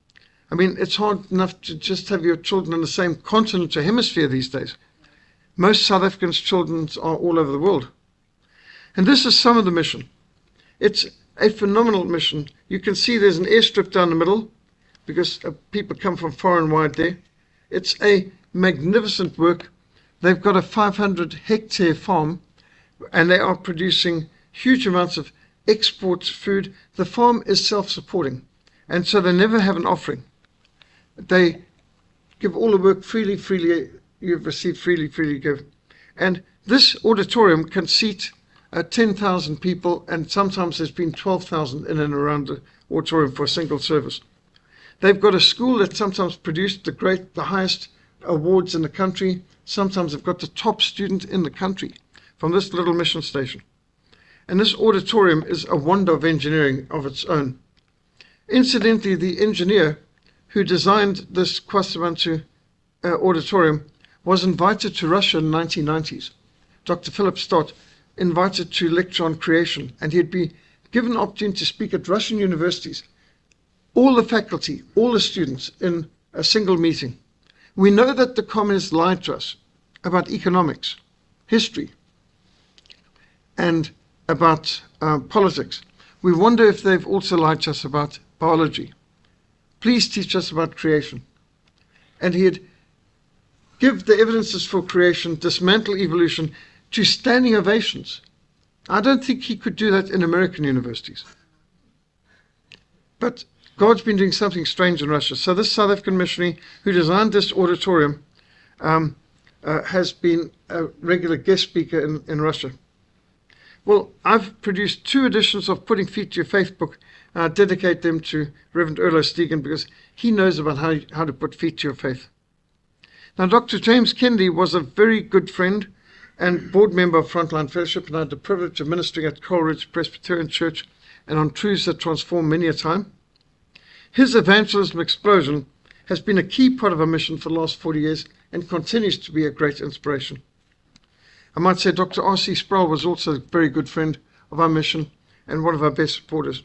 I mean, it's hard enough to just have your children in the same continent or hemisphere these days. Most South Africans' children are all over the world. And this is some of the mission. It's a phenomenal mission. You can see there's an airstrip down the middle, because people come from far and wide there. It's a magnificent work. They've got a 500-hectare farm, and they are producing huge amounts of export food. The farm is self-supporting, and so they never have an offering. They give all the work freely, you've received freely give. And this auditorium can seat 10,000 people, and sometimes there's been 12,000 in and around the auditorium for a single service. They've got a school that sometimes produced the highest awards in the country. Sometimes they've got the top student in the country from this little mission station. And this auditorium is a wonder of engineering of its own. Incidentally, the engineer who designed this Kwasibantu auditorium was invited to Russia in the 1990s. Dr. Philip Stott invited to lecture on creation, and he'd be given the opportunity to speak at Russian universities. All the faculty, all the students in a single meeting. We know that the communists lied to us about economics, history, and about politics. We wonder if they've also lied to us about biology. Please teach us about creation. And he had give the evidences for creation, dismantle evolution, to standing ovations. I don't think he could do that in American universities. But God's been doing something strange in Russia. So this South African missionary who designed this auditorium has been a regular guest speaker in Russia. Well, I've produced 2 editions of Putting Feet to Your Faith book. I dedicate them to Reverend Erlo Stegen because he knows about how to put feet to your faith. Now, Dr. James Kennedy was a very good friend and board member of Frontline Fellowship, and I had the privilege of ministering at Coleridge Presbyterian Church and on truths that transform many a time. His evangelism explosion has been a key part of our mission for the last 40 years and continues to be a great inspiration. I might say Dr. R.C. Sproul was also a very good friend of our mission and one of our best supporters.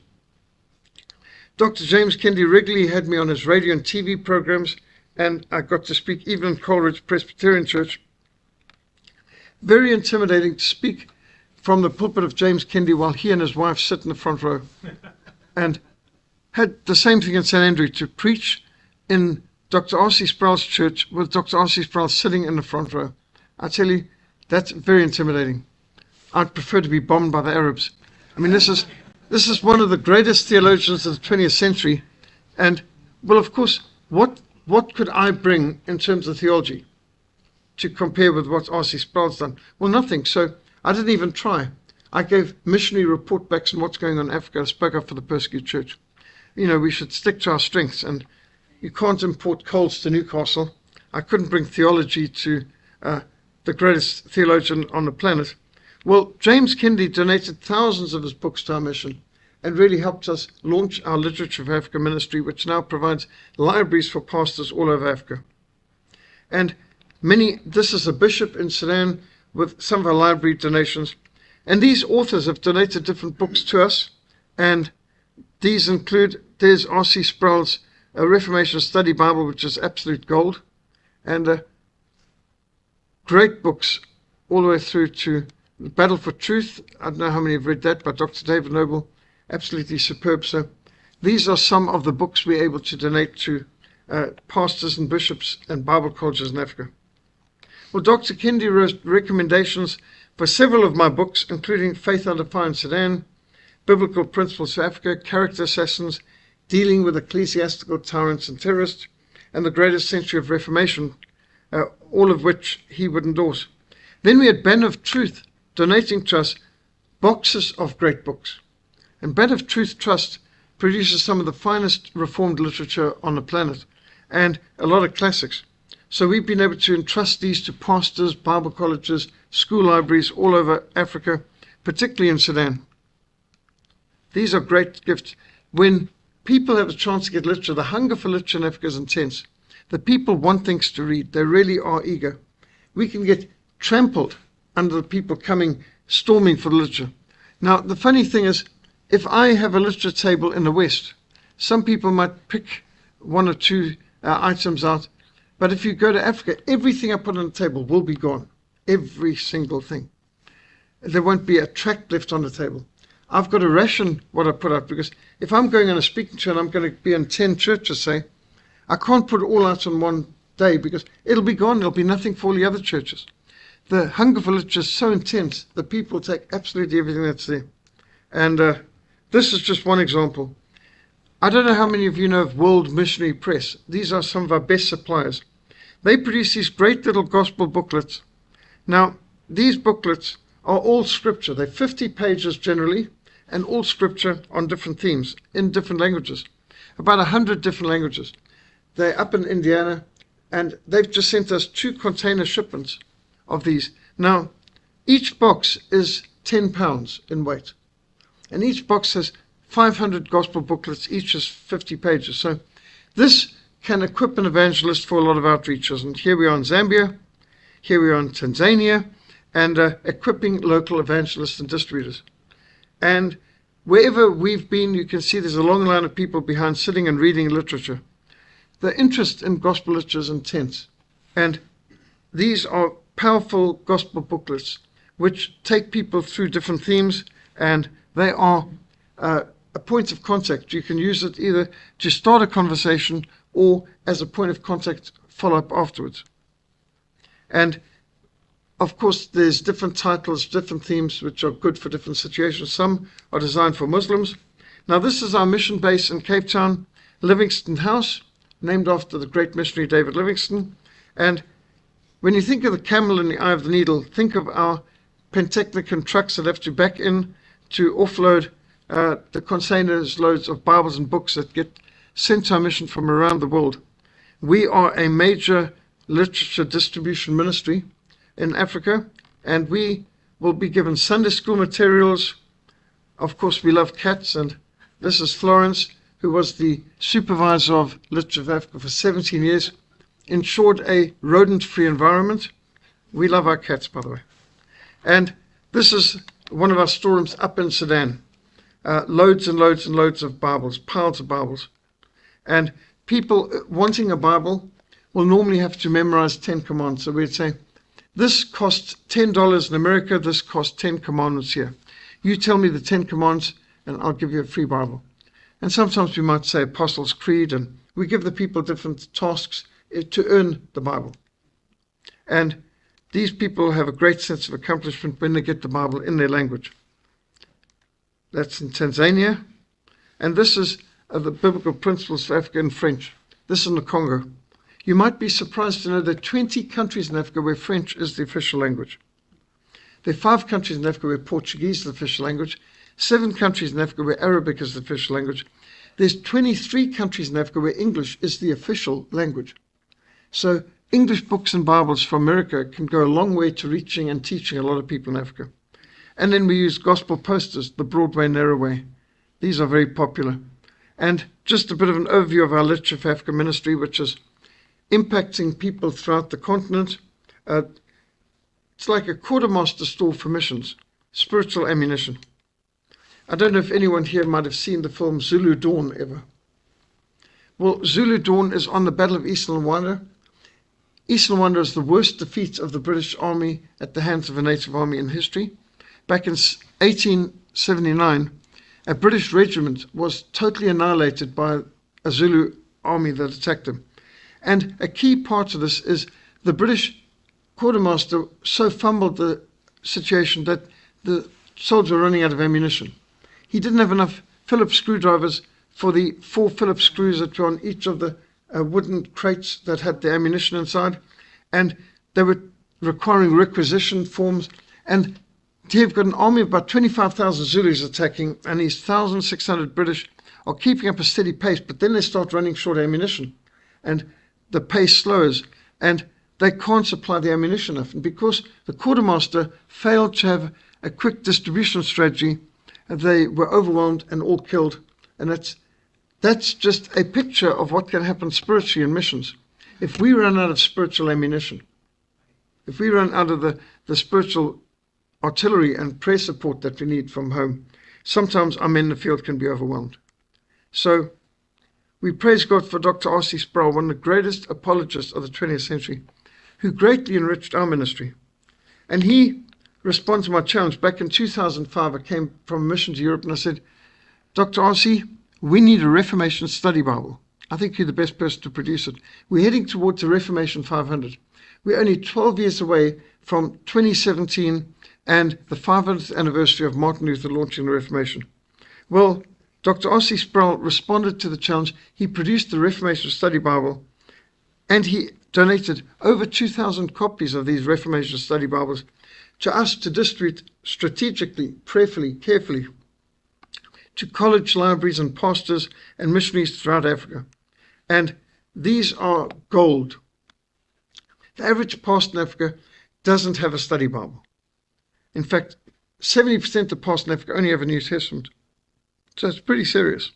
Dr. James Kennedy regularly had me on his radio and TV programs, and I got to speak even in Coleridge Presbyterian Church. Very intimidating to speak from the pulpit of James Kennedy while he and his wife sit in the front row. And had the same thing in St. Andrew, to preach in Dr. R.C. Sproul's church with Dr. R.C. Sproul sitting in the front row. I tell you, that's very intimidating. I'd prefer to be bombed by the Arabs. I mean, this is one of the greatest theologians of the 20th century. And, well, of course, what could I bring in terms of theology to compare with what R.C. Sproul's done? Well, nothing. So I didn't even try. I gave missionary report backs on what's going on in Africa. I spoke up for the persecuted church. You know, we should stick to our strengths, and you can't import coals to Newcastle. I couldn't bring theology to the greatest theologian on the planet. Well, James Kennedy donated thousands of his books to our mission and really helped us launch our Literature of Africa ministry, which now provides libraries for pastors all over Africa. And this is a bishop in Sudan with some of our library donations. And these authors have donated different books to us, and these include, there's R.C. Sproul's Reformation Study Bible, which is absolute gold, and great books all the way through to Battle for Truth. I don't know how many have read that, by Dr. David Noble, absolutely superb. So these are some of the books we're able to donate to pastors and bishops and Bible colleges in Africa. Well, Dr. Kennedy wrote recommendations for several of my books, including Faith Under Fire in Sudan, Biblical Principles for Africa, Character Assassins, Dealing with Ecclesiastical Tyrants and Terrorists, and The Greatest Century of Reformation, all of which he would endorse. Then we had Banner of Truth donating to us boxes of great books. And Banner of Truth Trust produces some of the finest Reformed literature on the planet and a lot of classics. So we've been able to entrust these to pastors, Bible colleges, school libraries all over Africa, particularly in Sudan. These are great gifts. When people have a chance to get literature, the hunger for literature in Africa is intense. The people want things to read. They really are eager. We can get trampled under the people coming, storming for the literature. Now, the funny thing is, if I have a literature table in the West, some people might pick 1 or 2 items out. But if you go to Africa, everything I put on the table will be gone. Every single thing. There won't be a tract left on the table. I've got to ration what I put out, because if I'm going on a speaking tour and I'm going to be in 10 churches, say, I can't put it all out on one day because it'll be gone. There'll be nothing for all the other churches. The hunger for literature is so intense that people take absolutely everything that's there. And this is just one example. I don't know how many of you know of World Missionary Press. These are some of our best suppliers. They produce these great little gospel booklets. Now, these booklets are all scripture. They're 50 pages generally, and all scripture on different themes in different languages. About 100 different languages. They're up in Indiana, and they've just sent us 2 container shipments of these. Now, each box is 10 pounds in weight, and each box has 500 gospel booklets, each is 50 pages. So this can equip an evangelist for a lot of outreaches. And here we are in Zambia, here we are in Tanzania, and equipping local evangelists and distributors. And wherever we've been, you can see there's a long line of people behind sitting and reading literature. The interest in gospel literature is intense. And these are powerful gospel booklets which take people through different themes, and they are a point of contact. You can use it either to start a conversation or as a point of contact follow-up afterwards. And of course, there's different titles, different themes, which are good for different situations. Some are designed for Muslims. Now, this is our mission base in Cape Town, Livingston House, named after the great missionary David Livingstone. And when you think of the camel in the eye of the needle, think of our Pentechnicon trucks that have to back in to offload the containers, loads of Bibles and books that get sent to our mission from around the world. We are a major literature distribution ministry in Africa, and we will be given Sunday school materials. Of course, we love cats, and this is Florence, who was the supervisor of Literature of Africa for 17 years, ensured a rodent-free environment. We love our cats, by the way. And this is one of our storerooms up in Sudan. Loads and loads and loads of Bibles, piles of Bibles. And people wanting a Bible will normally have to memorize 10 commands. So we'd say, this costs $10 in America, this costs 10 commandments here. You tell me the 10 commands and I'll give you a free Bible. And sometimes we might say Apostles' Creed, and we give the people different tasks to earn the Bible. And these people have a great sense of accomplishment when they get the Bible in their language. That's in Tanzania. And this is the biblical principles for Africa in French. This is in the Congo. You might be surprised to know that 20 countries in Africa where French is the official language. There are 5 countries in Africa where Portuguese is the official language, 7 countries in Africa where Arabic is the official language. There's 23 countries in Africa where English is the official language. So English books and Bibles from America can go a long way to reaching and teaching a lot of people in Africa. And then we use gospel posters, the broad way, narrow way. These are very popular. And just a bit of an overview of our Literature for Africa ministry, which is impacting people throughout the continent. It's like a quartermaster store for missions, spiritual ammunition. I don't know if anyone here might have seen the film Zulu Dawn ever. Well, Zulu Dawn is on the Battle of East Luanda. East Luanda is the worst defeat of the British Army at the hands of a native army in history. Back in 1879, a British regiment was totally annihilated by a Zulu army that attacked them. And a key part of this is the British quartermaster so fumbled the situation that the soldiers were running out of ammunition. He didn't have enough Phillips screwdrivers for the 4 Phillips screws that were on each of the wooden crates that had the ammunition inside. And they were requiring requisition forms. And here we've got an army of about 25,000 Zulus attacking, and these 1,600 British are keeping up a steady pace, but then they start running short of ammunition. And the pace slows, and they can't supply the ammunition enough. And because the quartermaster failed to have a quick distribution strategy, they were overwhelmed and all killed. And that's just a picture of what can happen spiritually in missions. If we run out of spiritual ammunition, if we run out of the spiritual artillery and prayer support that we need from home, sometimes our men in the field can be overwhelmed. So we praise God for Dr. R.C. Sproul, one of the greatest apologists of the 20th century, who greatly enriched our ministry. And he responded to my challenge. Back in 2005, I came from a mission to Europe and I said, Dr. R.C., we need a Reformation study Bible. I think you're the best person to produce it. We're heading towards the Reformation 500. We're only 12 years away from 2017 and the 500th anniversary of Martin Luther launching the Reformation. Well, Dr. R.C. Sproul responded to the challenge. He produced the Reformation Study Bible, and he donated over 2,000 copies of these Reformation Study Bibles to us to distribute strategically, prayerfully, carefully, to college libraries and pastors and missionaries throughout Africa. And these are gold. The average pastor in Africa doesn't have a study Bible. In fact, 70% of pastors in Africa only have a New Testament. So it's pretty serious.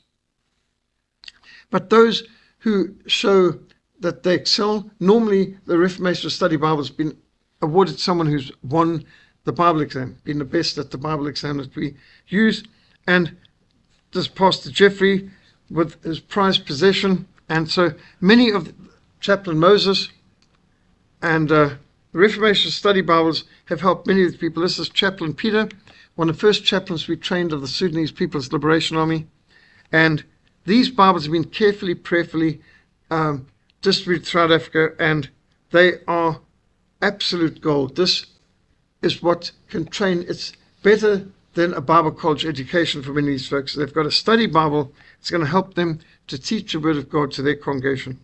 But those who show that they excel, normally the Reformation Study Bible has been awarded to someone who's won the Bible exam, been the best at the Bible exam that we use. And this Pastor Jeffrey with his prized possession. And so many of Chaplain Moses and the Reformation Study Bibles have helped many of the people. This is Chaplain Peter, one of the first chaplains we trained of the Sudanese People's Liberation Army. And these Bibles have been carefully, prayerfully distributed throughout Africa, and they are absolute gold. This is what can train. It's better than a Bible college education for many of these folks. They've got a study Bible. It's going to help them to teach the Word of God to their congregation.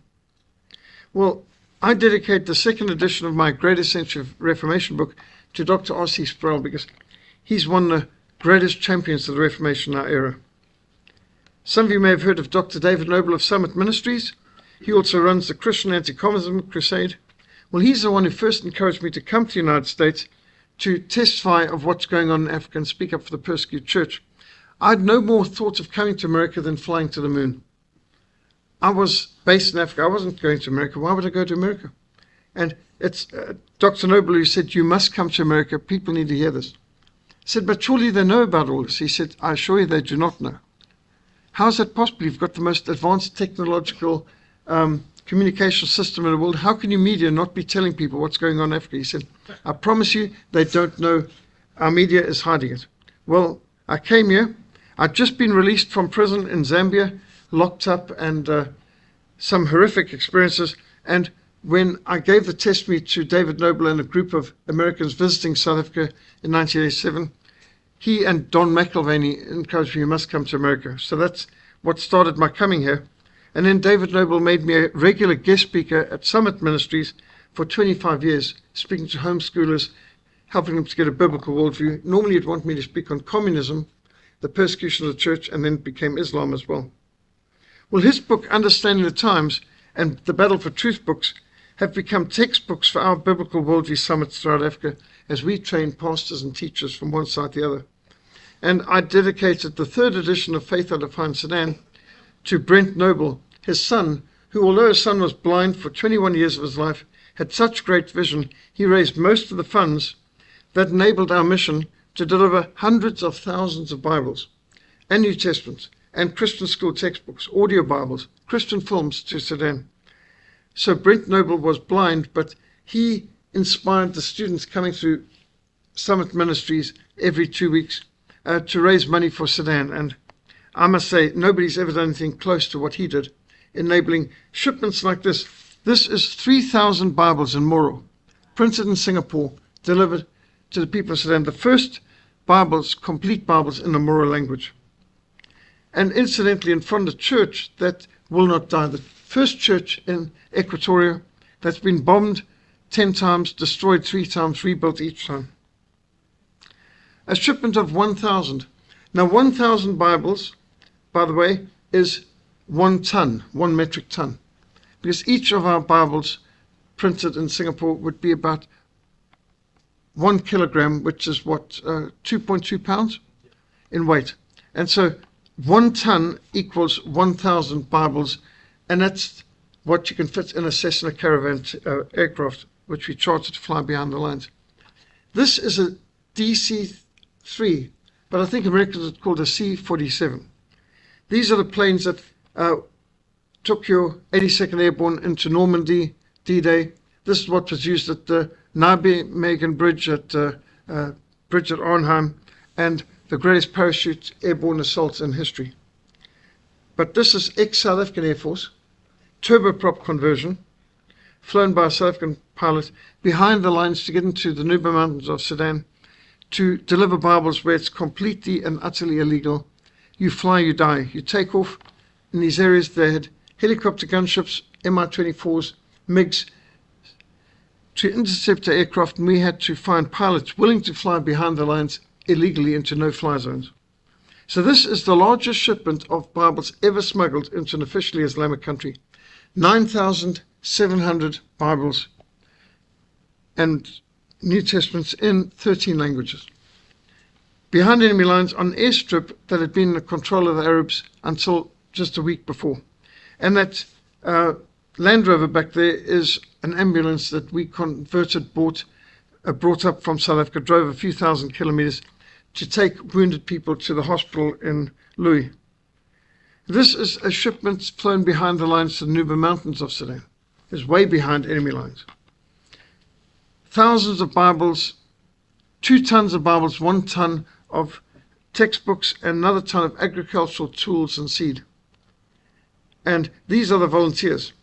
Well, I dedicate the second edition of my Greatest Century of Reformation book to Dr. R.C. Sproul, because he's one of the greatest champions of the Reformation in our era. Some of you may have heard of Dr. David Noble of Summit Ministries. He also runs the Christian Anti-Communism Crusade. Well, he's the one who first encouraged me to come to the United States to testify of what's going on in Africa and speak up for the persecuted church. I had no more thought of coming to America than flying to the moon. I was based in Africa. I wasn't going to America. Why would I go to America? And it's Dr. Noble who said, you must come to America. People need to hear this. I said, but surely they know about all this. He said, I assure you they do not know. How is that possible? You've got the most advanced technological communication system in the world. How can you media not be telling people what's going on in Africa? He said, I promise you they don't know. Our media is hiding it. Well, I came here. I'd just been released from prison in Zambia, locked up, and some horrific experiences. And when I gave the testimony to David Noble and a group of Americans visiting South Africa in 1987, he and Don McIlvaney encouraged me, you must come to America. So that's what started my coming here. And then David Noble made me a regular guest speaker at Summit Ministries for 25 years, speaking to homeschoolers, helping them to get a biblical worldview. Normally he'd want me to speak on communism, the persecution of the church, and then it became Islam as well. Well, his book, Understanding the Times, and the Battle for Truth books have become textbooks for our biblical worldview summits throughout Africa as we train pastors and teachers from one side to the other. And I dedicated the third edition of Faith Undefined Sudan to Brent Noble, his son, who, although his son was blind for 21 years of his life, had such great vision, he raised most of the funds that enabled our mission to deliver hundreds of thousands of Bibles and New Testaments and Christian school textbooks, audio Bibles, Christian films to Sudan. So Brent Noble was blind, but he inspired the students coming through Summit Ministries every 2 weeks to raise money for Sudan. And I must say, nobody's ever done anything close to what he did, enabling shipments like this. This is 3,000 Bibles in Moro, printed in Singapore, delivered to the people of Sudan. The first Bibles, complete Bibles in the Moro language. And incidentally, in front of the church that will not die, the first church in Equatoria that's been bombed 10 times, destroyed 3 times, rebuilt each time. A shipment of 1,000. Now, 1,000 Bibles, by the way, is 1 ton, 1 metric ton. Because each of our Bibles printed in Singapore would be about 1 kilogram, which is what, 2.2 pounds in weight. And so 1 ton equals 1,000 Bibles, and that's what you can fit in a Cessna Caravan aircraft, which we chartered to fly behind the lines. This is a DC-3, but I think Americans would call it a C-47. These are the planes that took your 82nd Airborne into Normandy, D-Day. This is what was used at the Nijmegen Bridge at Arnhem, and the greatest parachute airborne assault in history. But this is ex-South African Air Force, turboprop conversion, flown by a South African pilot behind the lines to get into the Nuba Mountains of Sudan to deliver Bibles where it's completely and utterly illegal. You fly, you die. You take off. In these areas, they had helicopter gunships, Mi-24s, MiGs, to intercept the aircraft, and we had to find pilots willing to fly behind the lines illegally into no-fly zones. So this is the largest shipment of Bibles ever smuggled into an officially Islamic country. 9,700 Bibles and New Testaments in 13 languages. Behind enemy lines on an airstrip that had been in the control of the Arabs until just a week before. And that Land Rover back there is an ambulance that we converted, brought up from South Africa, drove a few thousand kilometers to take wounded people to the hospital in Louis. This is a shipment flown behind the lines to the Nuba Mountains of Sudan. It's way behind enemy lines. Thousands of Bibles, 2 tons of Bibles, 1 ton of textbooks, and another ton of agricultural tools and seed. And these are the volunteers.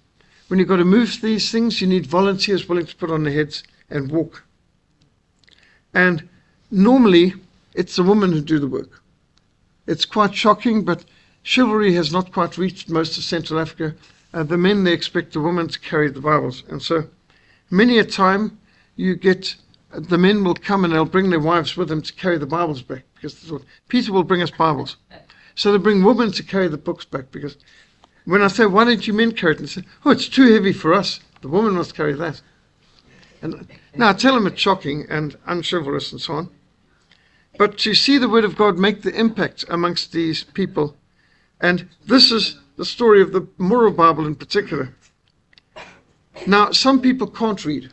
When you've got to move these things, you need volunteers willing to put on their heads and walk. And normally, it's the women who do the work. It's quite shocking, but chivalry has not quite reached most of Central Africa. The men, they expect the women to carry the Bibles. And so many a time you get, the men will come and they'll bring their wives with them to carry the Bibles back. Because Peter will bring us Bibles. So they bring women to carry the books back. Because when I say, why don't you men carry it? And they say, oh, it's too heavy for us. The woman must carry that. And now I tell them it's shocking and unchivalrous and so on. But to see the Word of God make the impact amongst these people. And this is the story of the Moral Bible in particular. Now, some people can't read.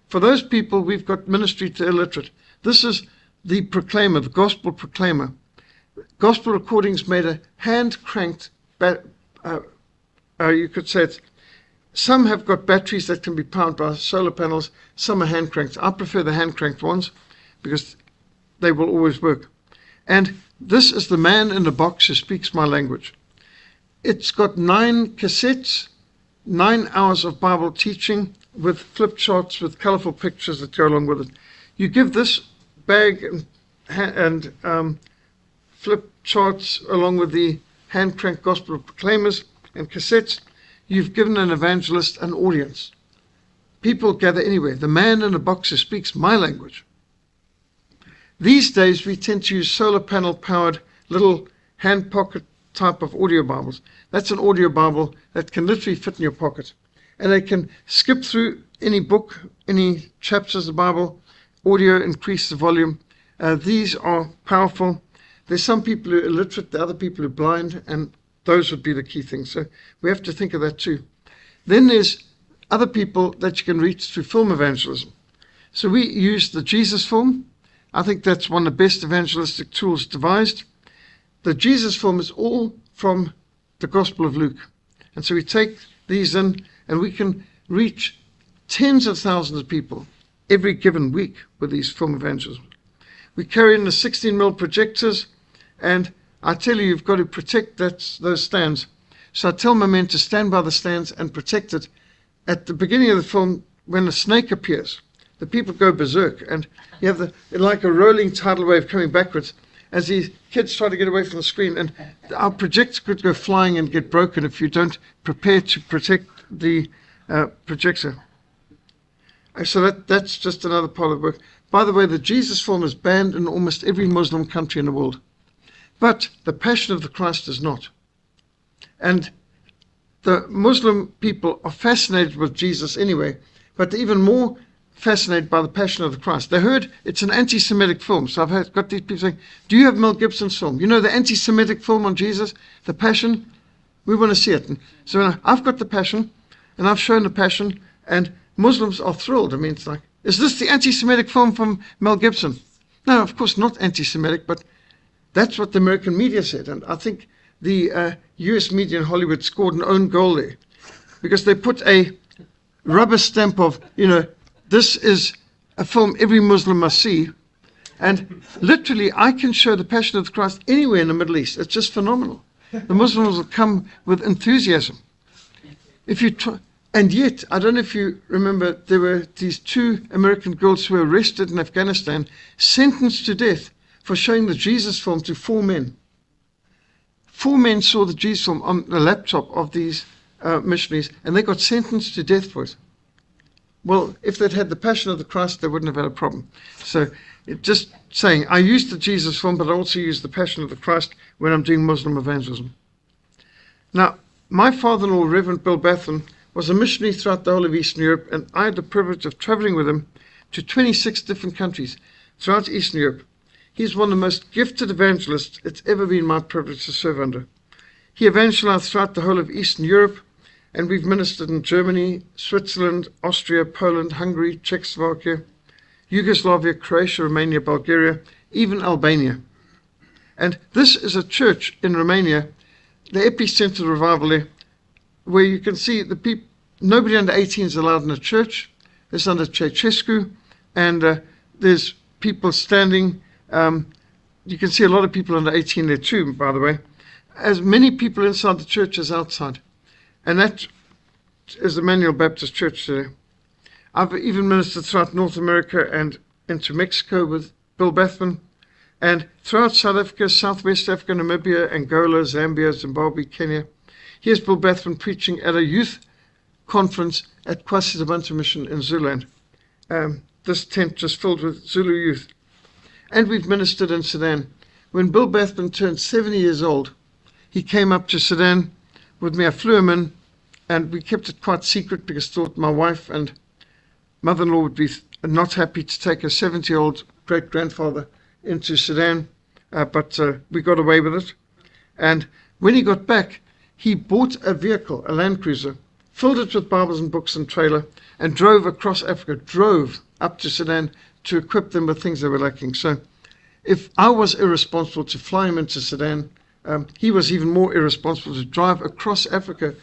For those people, we've got ministry to illiterate. This is the proclaimer, the gospel proclaimer. Gospel recordings made a hand-cranked, you could say it's, some have got batteries that can be powered by solar panels, some are hand-cranked. I prefer the hand-cranked ones because they will always work. And this is the man in the box who speaks my language. It's got 9 cassettes, 9 hours of Bible teaching with flip charts with colorful pictures that go along with it. You give this bag and flip charts along with the hand-cranked gospel proclaimers and cassettes, you've given an evangelist an audience. People gather anywhere. The man in the box who speaks my language. These days, we tend to use solar panel powered little hand pocket type of audio Bibles. That's an audio Bible that can literally fit in your pocket. And they can skip through any book, any chapters of the Bible, audio, increase the volume. These are powerful. There's some people who are illiterate, the other people who are blind, and those would be the key things. So we have to think of that too. Then there's other people that you can reach through film evangelism. So we use the Jesus film. I think that's one of the best evangelistic tools devised. The Jesus film is all from the Gospel of Luke. And so we take these in and we can reach tens of thousands of people every given week with these film evangelisms. We carry in the 16mm projectors, and I tell you, you've got to protect those stands. So I tell my men to stand by the stands and protect it. At the beginning of the film, when a snake appears, the people go berserk, and you have like a rolling tidal wave coming backwards as these kids try to get away from the screen, and our projector could go flying and get broken if you don't prepare to protect the projector. So that's just another part of the work. By the way, the Jesus film is banned in almost every Muslim country in the world. But the Passion of the Christ is not. And the Muslim people are fascinated with Jesus anyway, but they're even more fascinated by the Passion of the Christ. They heard it's an anti-Semitic film. So I've got these people saying, do you have Mel Gibson's film? You know the anti-Semitic film on Jesus, The Passion? We want to see it. And so I've got The Passion, and I've shown The Passion, and Muslims are thrilled. I mean, it's like, is this the anti-Semitic film from Mel Gibson? No, of course not anti-Semitic, but that's what the American media said. And I think the US media in Hollywood scored an own goal there because they put a rubber stamp of, this is a film every Muslim must see. And literally, I can show the Passion of the Christ anywhere in the Middle East. It's just phenomenal. The Muslims will come with enthusiasm. If you try, and yet, I don't know if you remember, there were these 2 American girls who were arrested in Afghanistan, sentenced to death for showing the Jesus film to 4 men. 4 men saw the Jesus film on the laptop of these missionaries, and they got sentenced to death for it. Well, if they'd had the Passion of the Christ, they wouldn't have had a problem. So, just saying, I use the Jesus film, but I also use the Passion of the Christ when I'm doing Muslim evangelism. Now, my father-in-law, Reverend Bill Bathon, was a missionary throughout the whole of Eastern Europe, and I had the privilege of traveling with him to 26 different countries throughout Eastern Europe. He's one of the most gifted evangelists it's ever been my privilege to serve under. He evangelized throughout the whole of Eastern Europe, and we've ministered in Germany, Switzerland, Austria, Poland, Hungary, Czechoslovakia, Yugoslavia, Croatia, Romania, Bulgaria, even Albania. And this is a church in Romania, the epicenter of revival there, where you can see the people, nobody under 18 is allowed in the church. It's under Ceausescu, and there's people standing. You can see a lot of people under 18 there too, by the way. As many people inside the church as outside. And that is the Emmanuel Baptist Church today. I've even ministered throughout North America and into Mexico with Bill Bethman, and throughout South Africa, Southwest Africa, Namibia, Angola, Zambia, Zimbabwe, Kenya. Here's Bill Bethman preaching at a youth conference at Kwasizabantu Mission in Zululand. This tent just filled with Zulu youth. And we've ministered in Sudan. When Bill Bethman turned 70 years old, he came up to Sudan with me. I flew him in, and we kept it quite secret because I thought my wife and mother-in-law would be not happy to take a 70-year-old great-grandfather into Sudan, but we got away with it. And when he got back, he bought a vehicle, a Land Cruiser, filled it with Bibles and books and trailer, and drove across Africa, drove up to Sudan to equip them with things they were lacking. So if I was irresponsible to fly him into Sudan, he was even more irresponsible to drive across Africa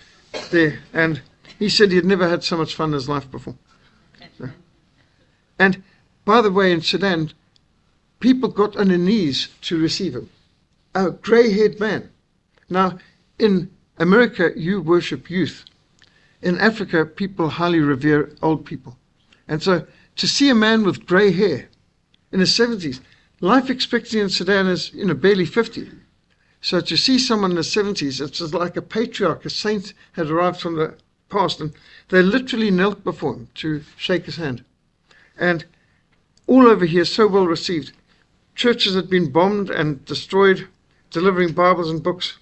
there. And he said he had never had so much fun in his life before. So. And by the way, in Sudan, people got on their knees to receive him. A grey-haired man. Now, in America, you worship youth. In Africa, people highly revere old people. And so to see a man with grey hair in his 70s, life expectancy in Sudan is, barely 50. So to see someone in the 70s, it's just like a patriarch, a saint had arrived from the past, and they literally knelt before him to shake his hand. And all over here, so well received. Churches had been bombed and destroyed, delivering Bibles and books.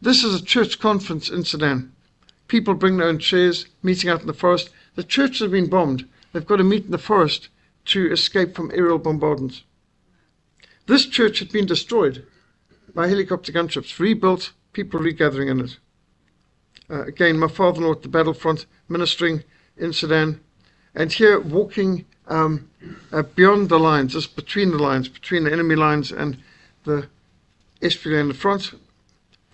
This is a church conference in Sudan. People bring their own chairs, meeting out in the forest. The churches have been bombed. They've got to meet in the forest to escape from aerial bombardments. This church had been destroyed by helicopter gunships, rebuilt, people regathering in it. Again, my father-in-law at the battlefront, ministering in Sudan, and here walking beyond the lines, just between the lines, between the enemy lines and the SPLA in the front.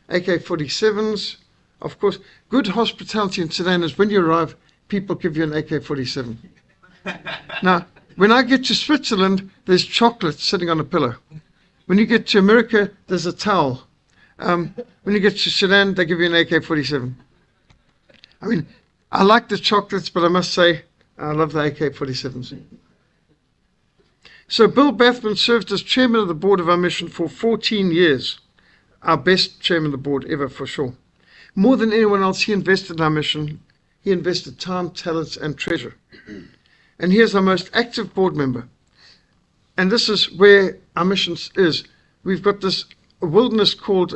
AK-47s, of course. Good hospitality in Sudan is when you arrive, people give you an AK-47. Now, when I get to Switzerland, there's chocolate sitting on a pillow. When you get to America, there's a towel. When you get to Sudan, they give you an AK-47. I mean, I like the chocolates, but I must say, I love the AK-47s. So Bill Bethman served as chairman of the board of our mission for 14 years. Our best chairman of the board ever, for sure. More than anyone else, he invested in our mission. He invested time, talents, and treasure. And here's our most active board member. And this is where our mission is. We've got this wilderness called,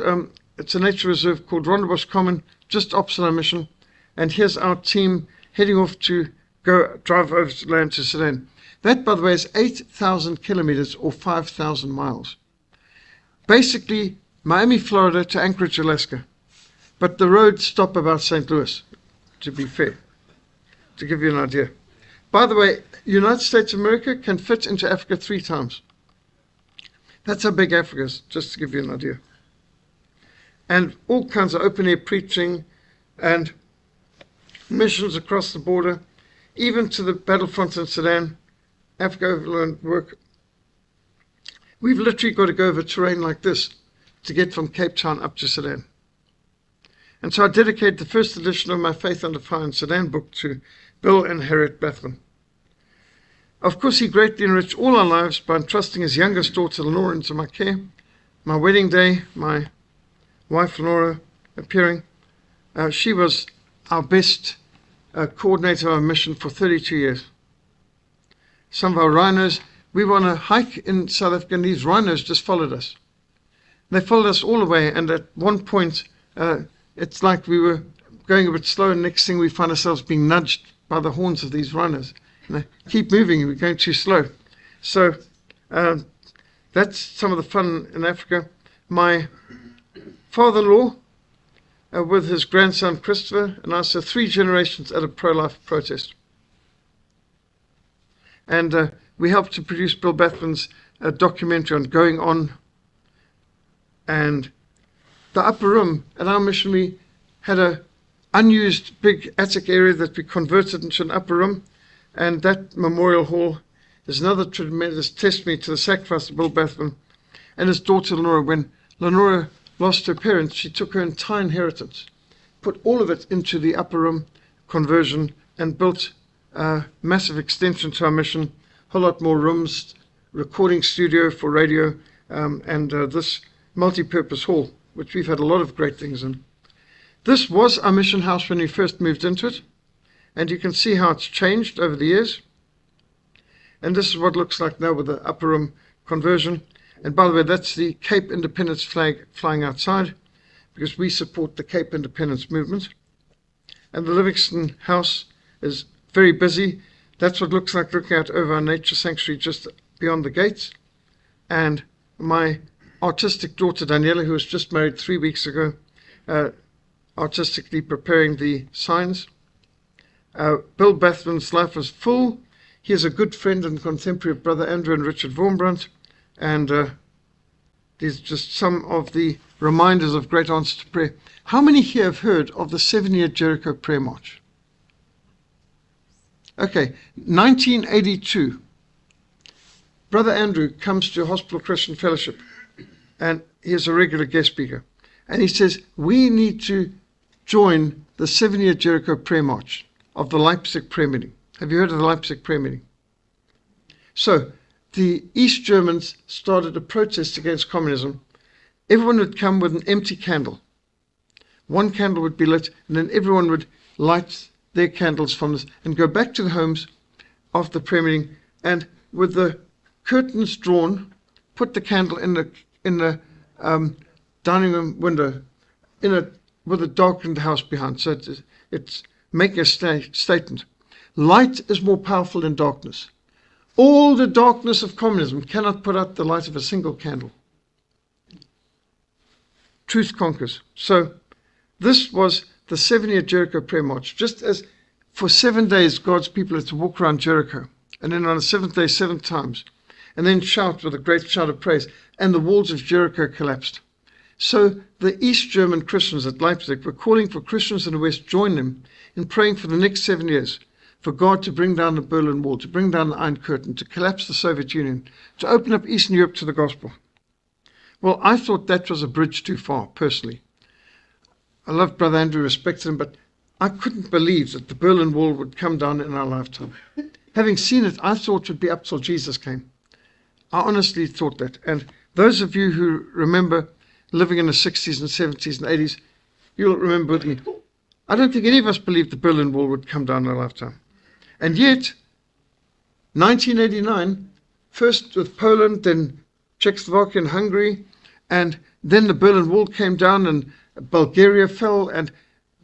it's a nature reserve called Rondebosch Common, just opposite our mission. And here's our team heading off to go drive over to land to Sudan. That, by the way, is 8,000 kilometers or 5,000 miles. Basically, Miami, Florida to Anchorage, Alaska. But the roads stop about St. Louis, to be fair, to give you an idea. By the way, United States of America can fit into Africa 3 times. That's how big Africa is, just to give you an idea. And all kinds of open-air preaching and missions across the border, even to the battlefront in Sudan, Africa overland work. We've literally got to go over terrain like this to get from Cape Town up to Sudan. And so I dedicate the first edition of my Faith Under Fire in Sudan book to Bill and Harriet Bethman. Of course, he greatly enriched all our lives by entrusting his youngest daughter, Lenora, into my care. My wedding day, my wife, Lenora, appearing. She was our best coordinator of our mission for 32 years. Some of our rhinos, we were on a hike in South Africa, and these rhinos just followed us. They followed us all the way, and at one point, it's like we were going a bit slow, and next thing we find ourselves being nudged by the horns of these rhinos. And they keep moving, we're going too slow. So that's some of the fun in Africa. My father-in-law, with his grandson Christopher, and I, so 3 generations at a pro-life protest. And we helped to produce Bill Bethman's documentary on Going On. And the upper room at our mission, we had a unused big attic area that we converted into an upper room. And that memorial hall is another tremendous testimony to the sacrifice of Bill Bethman and his daughter Lenora. When Lenora lost her parents, she took her entire inheritance, put all of it into the upper room conversion, and built massive extension to our mission, a whole lot more rooms, recording studio for radio, and this multi-purpose hall, which we've had a lot of great things in. This was our mission house when we first moved into it, and you can see how it's changed over the years. And this is what it looks like now with the upper room conversion. And by the way, that's the Cape Independence flag flying outside, because we support the Cape Independence movement. And the Livingston house is very busy. That's what it looks like looking out over our nature sanctuary just beyond the gates. And my artistic daughter Daniela, who was just married 3 weeks ago, artistically preparing the signs. Bill Bathman's life was full. He is a good friend and contemporary of Brother Andrew and Richard Vormbrandt, and these are just some of the reminders of great answers to prayer. How many here have heard of the 7-year Jericho Prayer March? Okay, 1982. Brother Andrew comes to Hospital Christian Fellowship, and he is a regular guest speaker. And he says, we need to join the 7-year Jericho Prayer March of the Leipzig Prayer Meeting. Have you heard of the Leipzig Prayer Meeting? So, the East Germans started a protest against communism. Everyone would come with an empty candle. One candle would be lit, and then everyone would light their candles from this and go back to the homes after the prayer meeting, and with the curtains drawn, put the candle in the dining room window, with a darkened house behind. So it's making a statement. Light is more powerful than darkness. All the darkness of communism cannot put out the light of a single candle. Truth conquers. So this was the 7-year Jericho Prayer March. Just as for 7 days God's people had to walk around Jericho, and then on the 7th day 7 times, and then shout with a great shout of praise, and the walls of Jericho collapsed. So the East German Christians at Leipzig were calling for Christians in the West to join them in praying for the next 7 years, for God to bring down the Berlin Wall, to bring down the Iron Curtain, to collapse the Soviet Union, to open up Eastern Europe to the gospel. Well, I thought that was a bridge too far, personally. I loved Brother Andrew, respected him, but I couldn't believe that the Berlin Wall would come down in our lifetime. Having seen it, I thought it would be up till Jesus came. I honestly thought that. And those of you who remember living in the 60s and 70s and 80s, you'll remember with me. I don't think any of us believed the Berlin Wall would come down in our lifetime. And yet, 1989, first with Poland, then Czechoslovakia and Hungary, and then the Berlin Wall came down and Bulgaria fell, and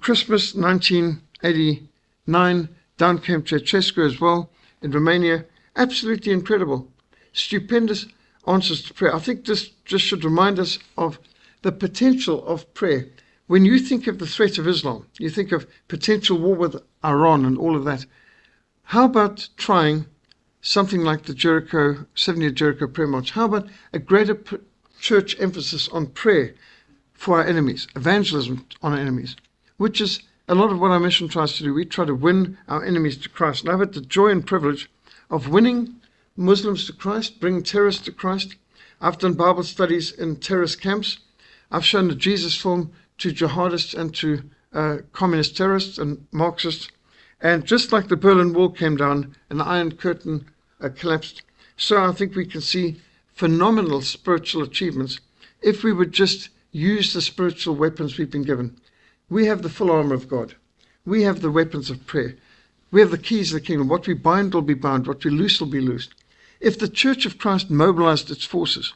Christmas 1989, down came Ceausescu as well in Romania. Absolutely incredible. Stupendous answers to prayer. I think this just should remind us of the potential of prayer. When you think of the threat of Islam, you think of potential war with Iran and all of that. How about trying something like the 7-year Jericho Prayer March? How about a greater church emphasis on prayer for our enemies, evangelism on our enemies, which is a lot of what our mission tries to do. We try to win our enemies to Christ. And I've had the joy and privilege of winning Muslims to Christ, bringing terrorists to Christ. I've done Bible studies in terrorist camps. I've shown the Jesus film to jihadists and to communist terrorists and Marxists. And just like the Berlin Wall came down and the Iron Curtain collapsed, so I think we can see phenomenal spiritual achievements if we would just use the spiritual weapons we've been given. We have the full armor of God. We have the weapons of prayer. We have the keys of the kingdom. What we bind will be bound. What we loose will be loosed. If the Church of Christ mobilized its forces.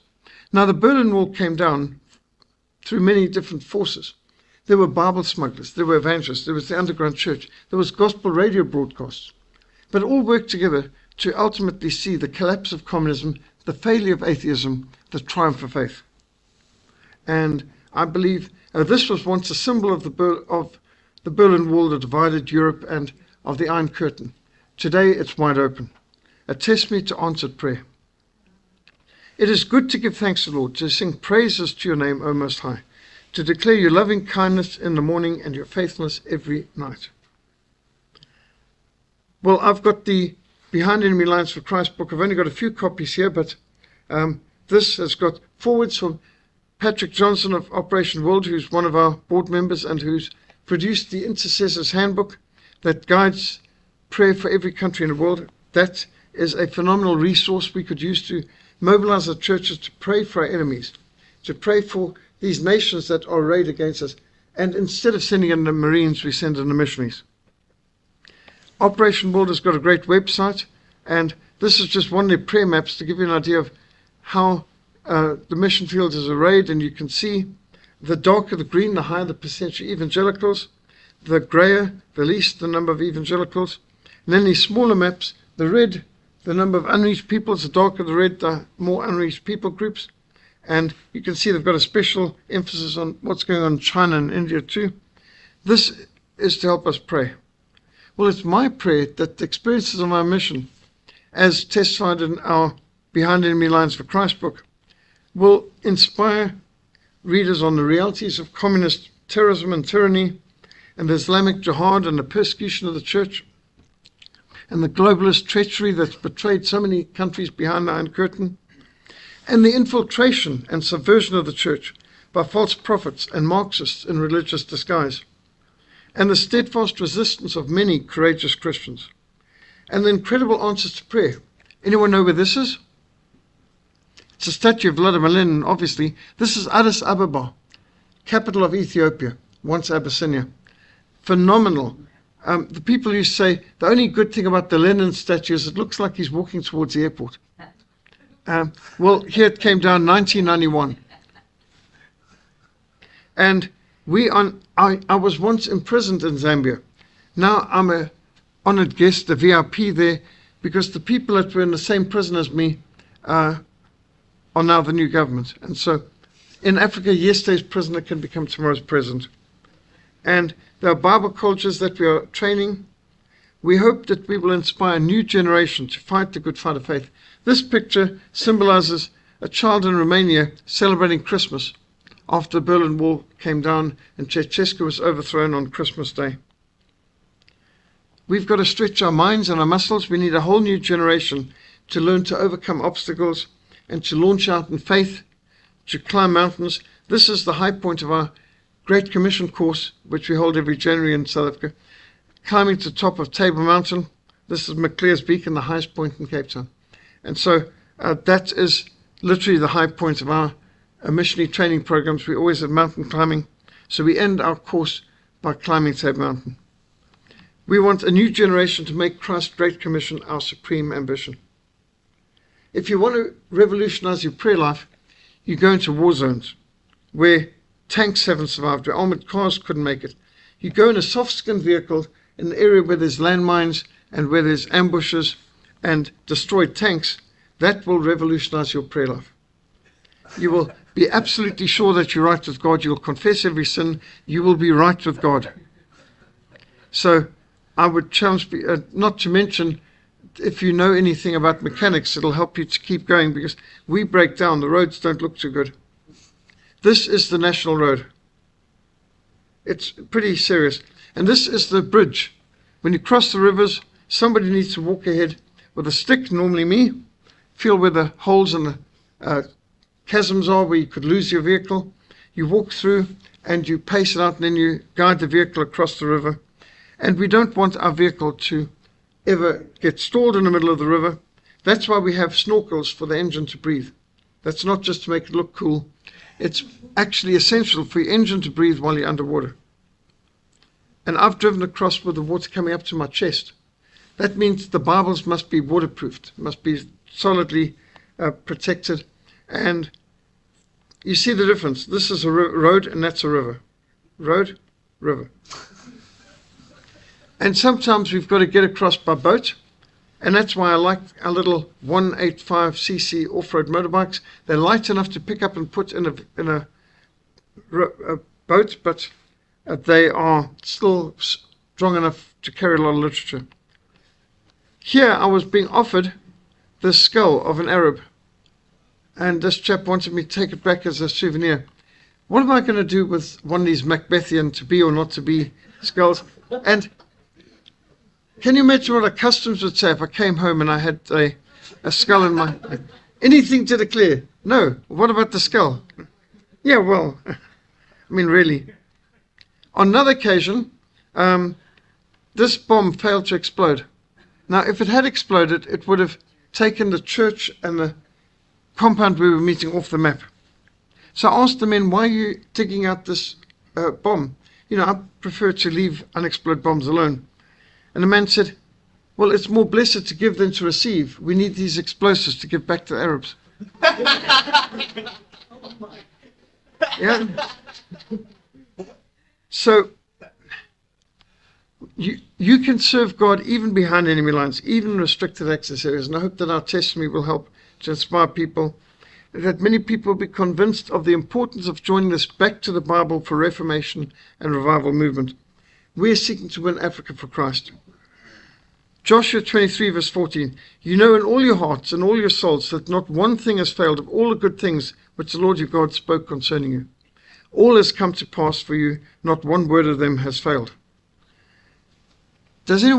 Now, the Berlin Wall came down through many different forces. There were Bible smugglers. There were evangelists. There was the underground church. There was gospel radio broadcasts. But all worked together to ultimately see the collapse of communism, the failure of atheism, the triumph of faith. And I believe this was once a symbol of the Berlin Wall that divided Europe and of the Iron Curtain. Today it's wide open. A testimony to answered prayer. It is good to give thanks to the Lord, to sing praises to your name, O Most High, to declare your loving kindness in the morning and your faithfulness every night. Well, I've got the Behind Enemy Lines for Christ book. I've only got a few copies here, but this has got forwards from Patrick Johnson of Operation World, who's one of our board members and who's produced the Intercessor's Handbook that guides prayer for every country in the world. That is a phenomenal resource we could use to mobilize the churches to pray for our enemies, to pray for these nations that are arrayed against us. And instead of sending in the Marines, we send in the missionaries. Operation World has got a great website, and this is just one of their prayer maps to give you an idea of how the mission field is arrayed. And you can see the darker the green, the higher the percentage of evangelicals, the grayer, the least the number of evangelicals. And then these smaller maps, the red, the number of unreached peoples, the darker the red, the more unreached people groups. And you can see they've got a special emphasis on what's going on in China and India too. This is to help us pray. Well, it's my prayer that the experiences of our mission, as testified in our Behind Enemy Lines for Christ book, will inspire readers on the realities of communist terrorism and tyranny, and the Islamic jihad and the persecution of the church, and the globalist treachery that's betrayed so many countries behind the Iron Curtain, and the infiltration and subversion of the church by false prophets and Marxists in religious disguise, and the steadfast resistance of many courageous Christians, and the incredible answers to prayer. Anyone know where this is? It's a statue of Vladimir Lenin, obviously. This is Addis Ababa, capital of Ethiopia, once Abyssinia. Phenomenal. The people used to say the only good thing about the Lenin statue is it looks like he's walking towards the airport. Well, here it came down 1991. And I was once imprisoned in Zambia. Now I'm an honored guest, a VIP there, because the people that were in the same prison as me are now the new government. And so in Africa, yesterday's prisoner can become tomorrow's president. And there are Bible cultures that we are training. We hope that we will inspire a new generation to fight the good fight of faith. This picture symbolizes a child in Romania celebrating Christmas after the Berlin Wall came down and Ceausescu was overthrown on Christmas Day. We've got to stretch our minds and our muscles. We need a whole new generation to learn to overcome obstacles and to launch out in faith, to climb mountains. This is the high point of our Great Commission course, which we hold every January in South Africa, climbing to the top of Table Mountain. This is Maclear's Beacon, the highest point in Cape Town. And so that is literally the high point of our missionary training programs. We always have mountain climbing. So we end our course by climbing Table Mountain. We want a new generation to make Christ's Great Commission our supreme ambition. If you want to revolutionize your prayer life, you go into war zones where tanks haven't survived, where armored cars couldn't make it. You go in a soft-skinned vehicle in an area where there's landmines and where there's ambushes and destroyed tanks. That will revolutionize your prayer life. You will be absolutely sure that you're right with God. You will confess every sin. You will be right with God. So I would challenge, not to mention, if you know anything about mechanics, it'll help you to keep going, because we break down. The roads don't look too good. This is the national road. It's pretty serious. And this is the bridge. When you cross the rivers, somebody needs to walk ahead with a stick, normally me, feel where the holes and the chasms are where you could lose your vehicle. You walk through and you pace it out, and then you guide the vehicle across the river. And we don't want our vehicle to ever get stalled in the middle of the river. That's why we have snorkels for the engine to breathe. That's not just to make it look cool. It's actually essential for your engine to breathe while you're underwater. And I've driven across with the water coming up to my chest. That means the Bibles must be waterproofed, must be solidly protected. And you see the difference. This is a road and that's a river. Road, river. And sometimes we've got to get across by boat. And that's why I like our little 185cc off-road motorbikes. They're light enough to pick up and put in a boat, but they are still strong enough to carry a lot of literature. Here I was being offered the skull of an Arab, and this chap wanted me to take it back as a souvenir. What am I going to do with one of these Macbethian to be or not to be skulls? And can you imagine what a customs would say if I came home and I had a skull in my... Anything to declare? No. What about the skull? Yeah, well, I mean, really. On another occasion, this bomb failed to explode. Now, if it had exploded, it would have taken the church and the compound we were meeting off the map. So I asked the men, why are you digging out this bomb? I prefer to leave unexploded bombs alone. And the man said, well, it's more blessed to give than to receive. We need these explosives to give back to the Arabs. Yeah. So you can serve God even behind enemy lines, even in restricted access areas. And I hope that our testimony will help to inspire people, that many people will be convinced of the importance of joining us back to the Bible for Reformation and revival movement. We are seeking to win Africa for Christ. Joshua 23 verse 14, you know in all your hearts and all your souls that not one thing has failed of all the good things which the Lord your God spoke concerning you. All has come to pass for you, not one word of them has failed. Does anyone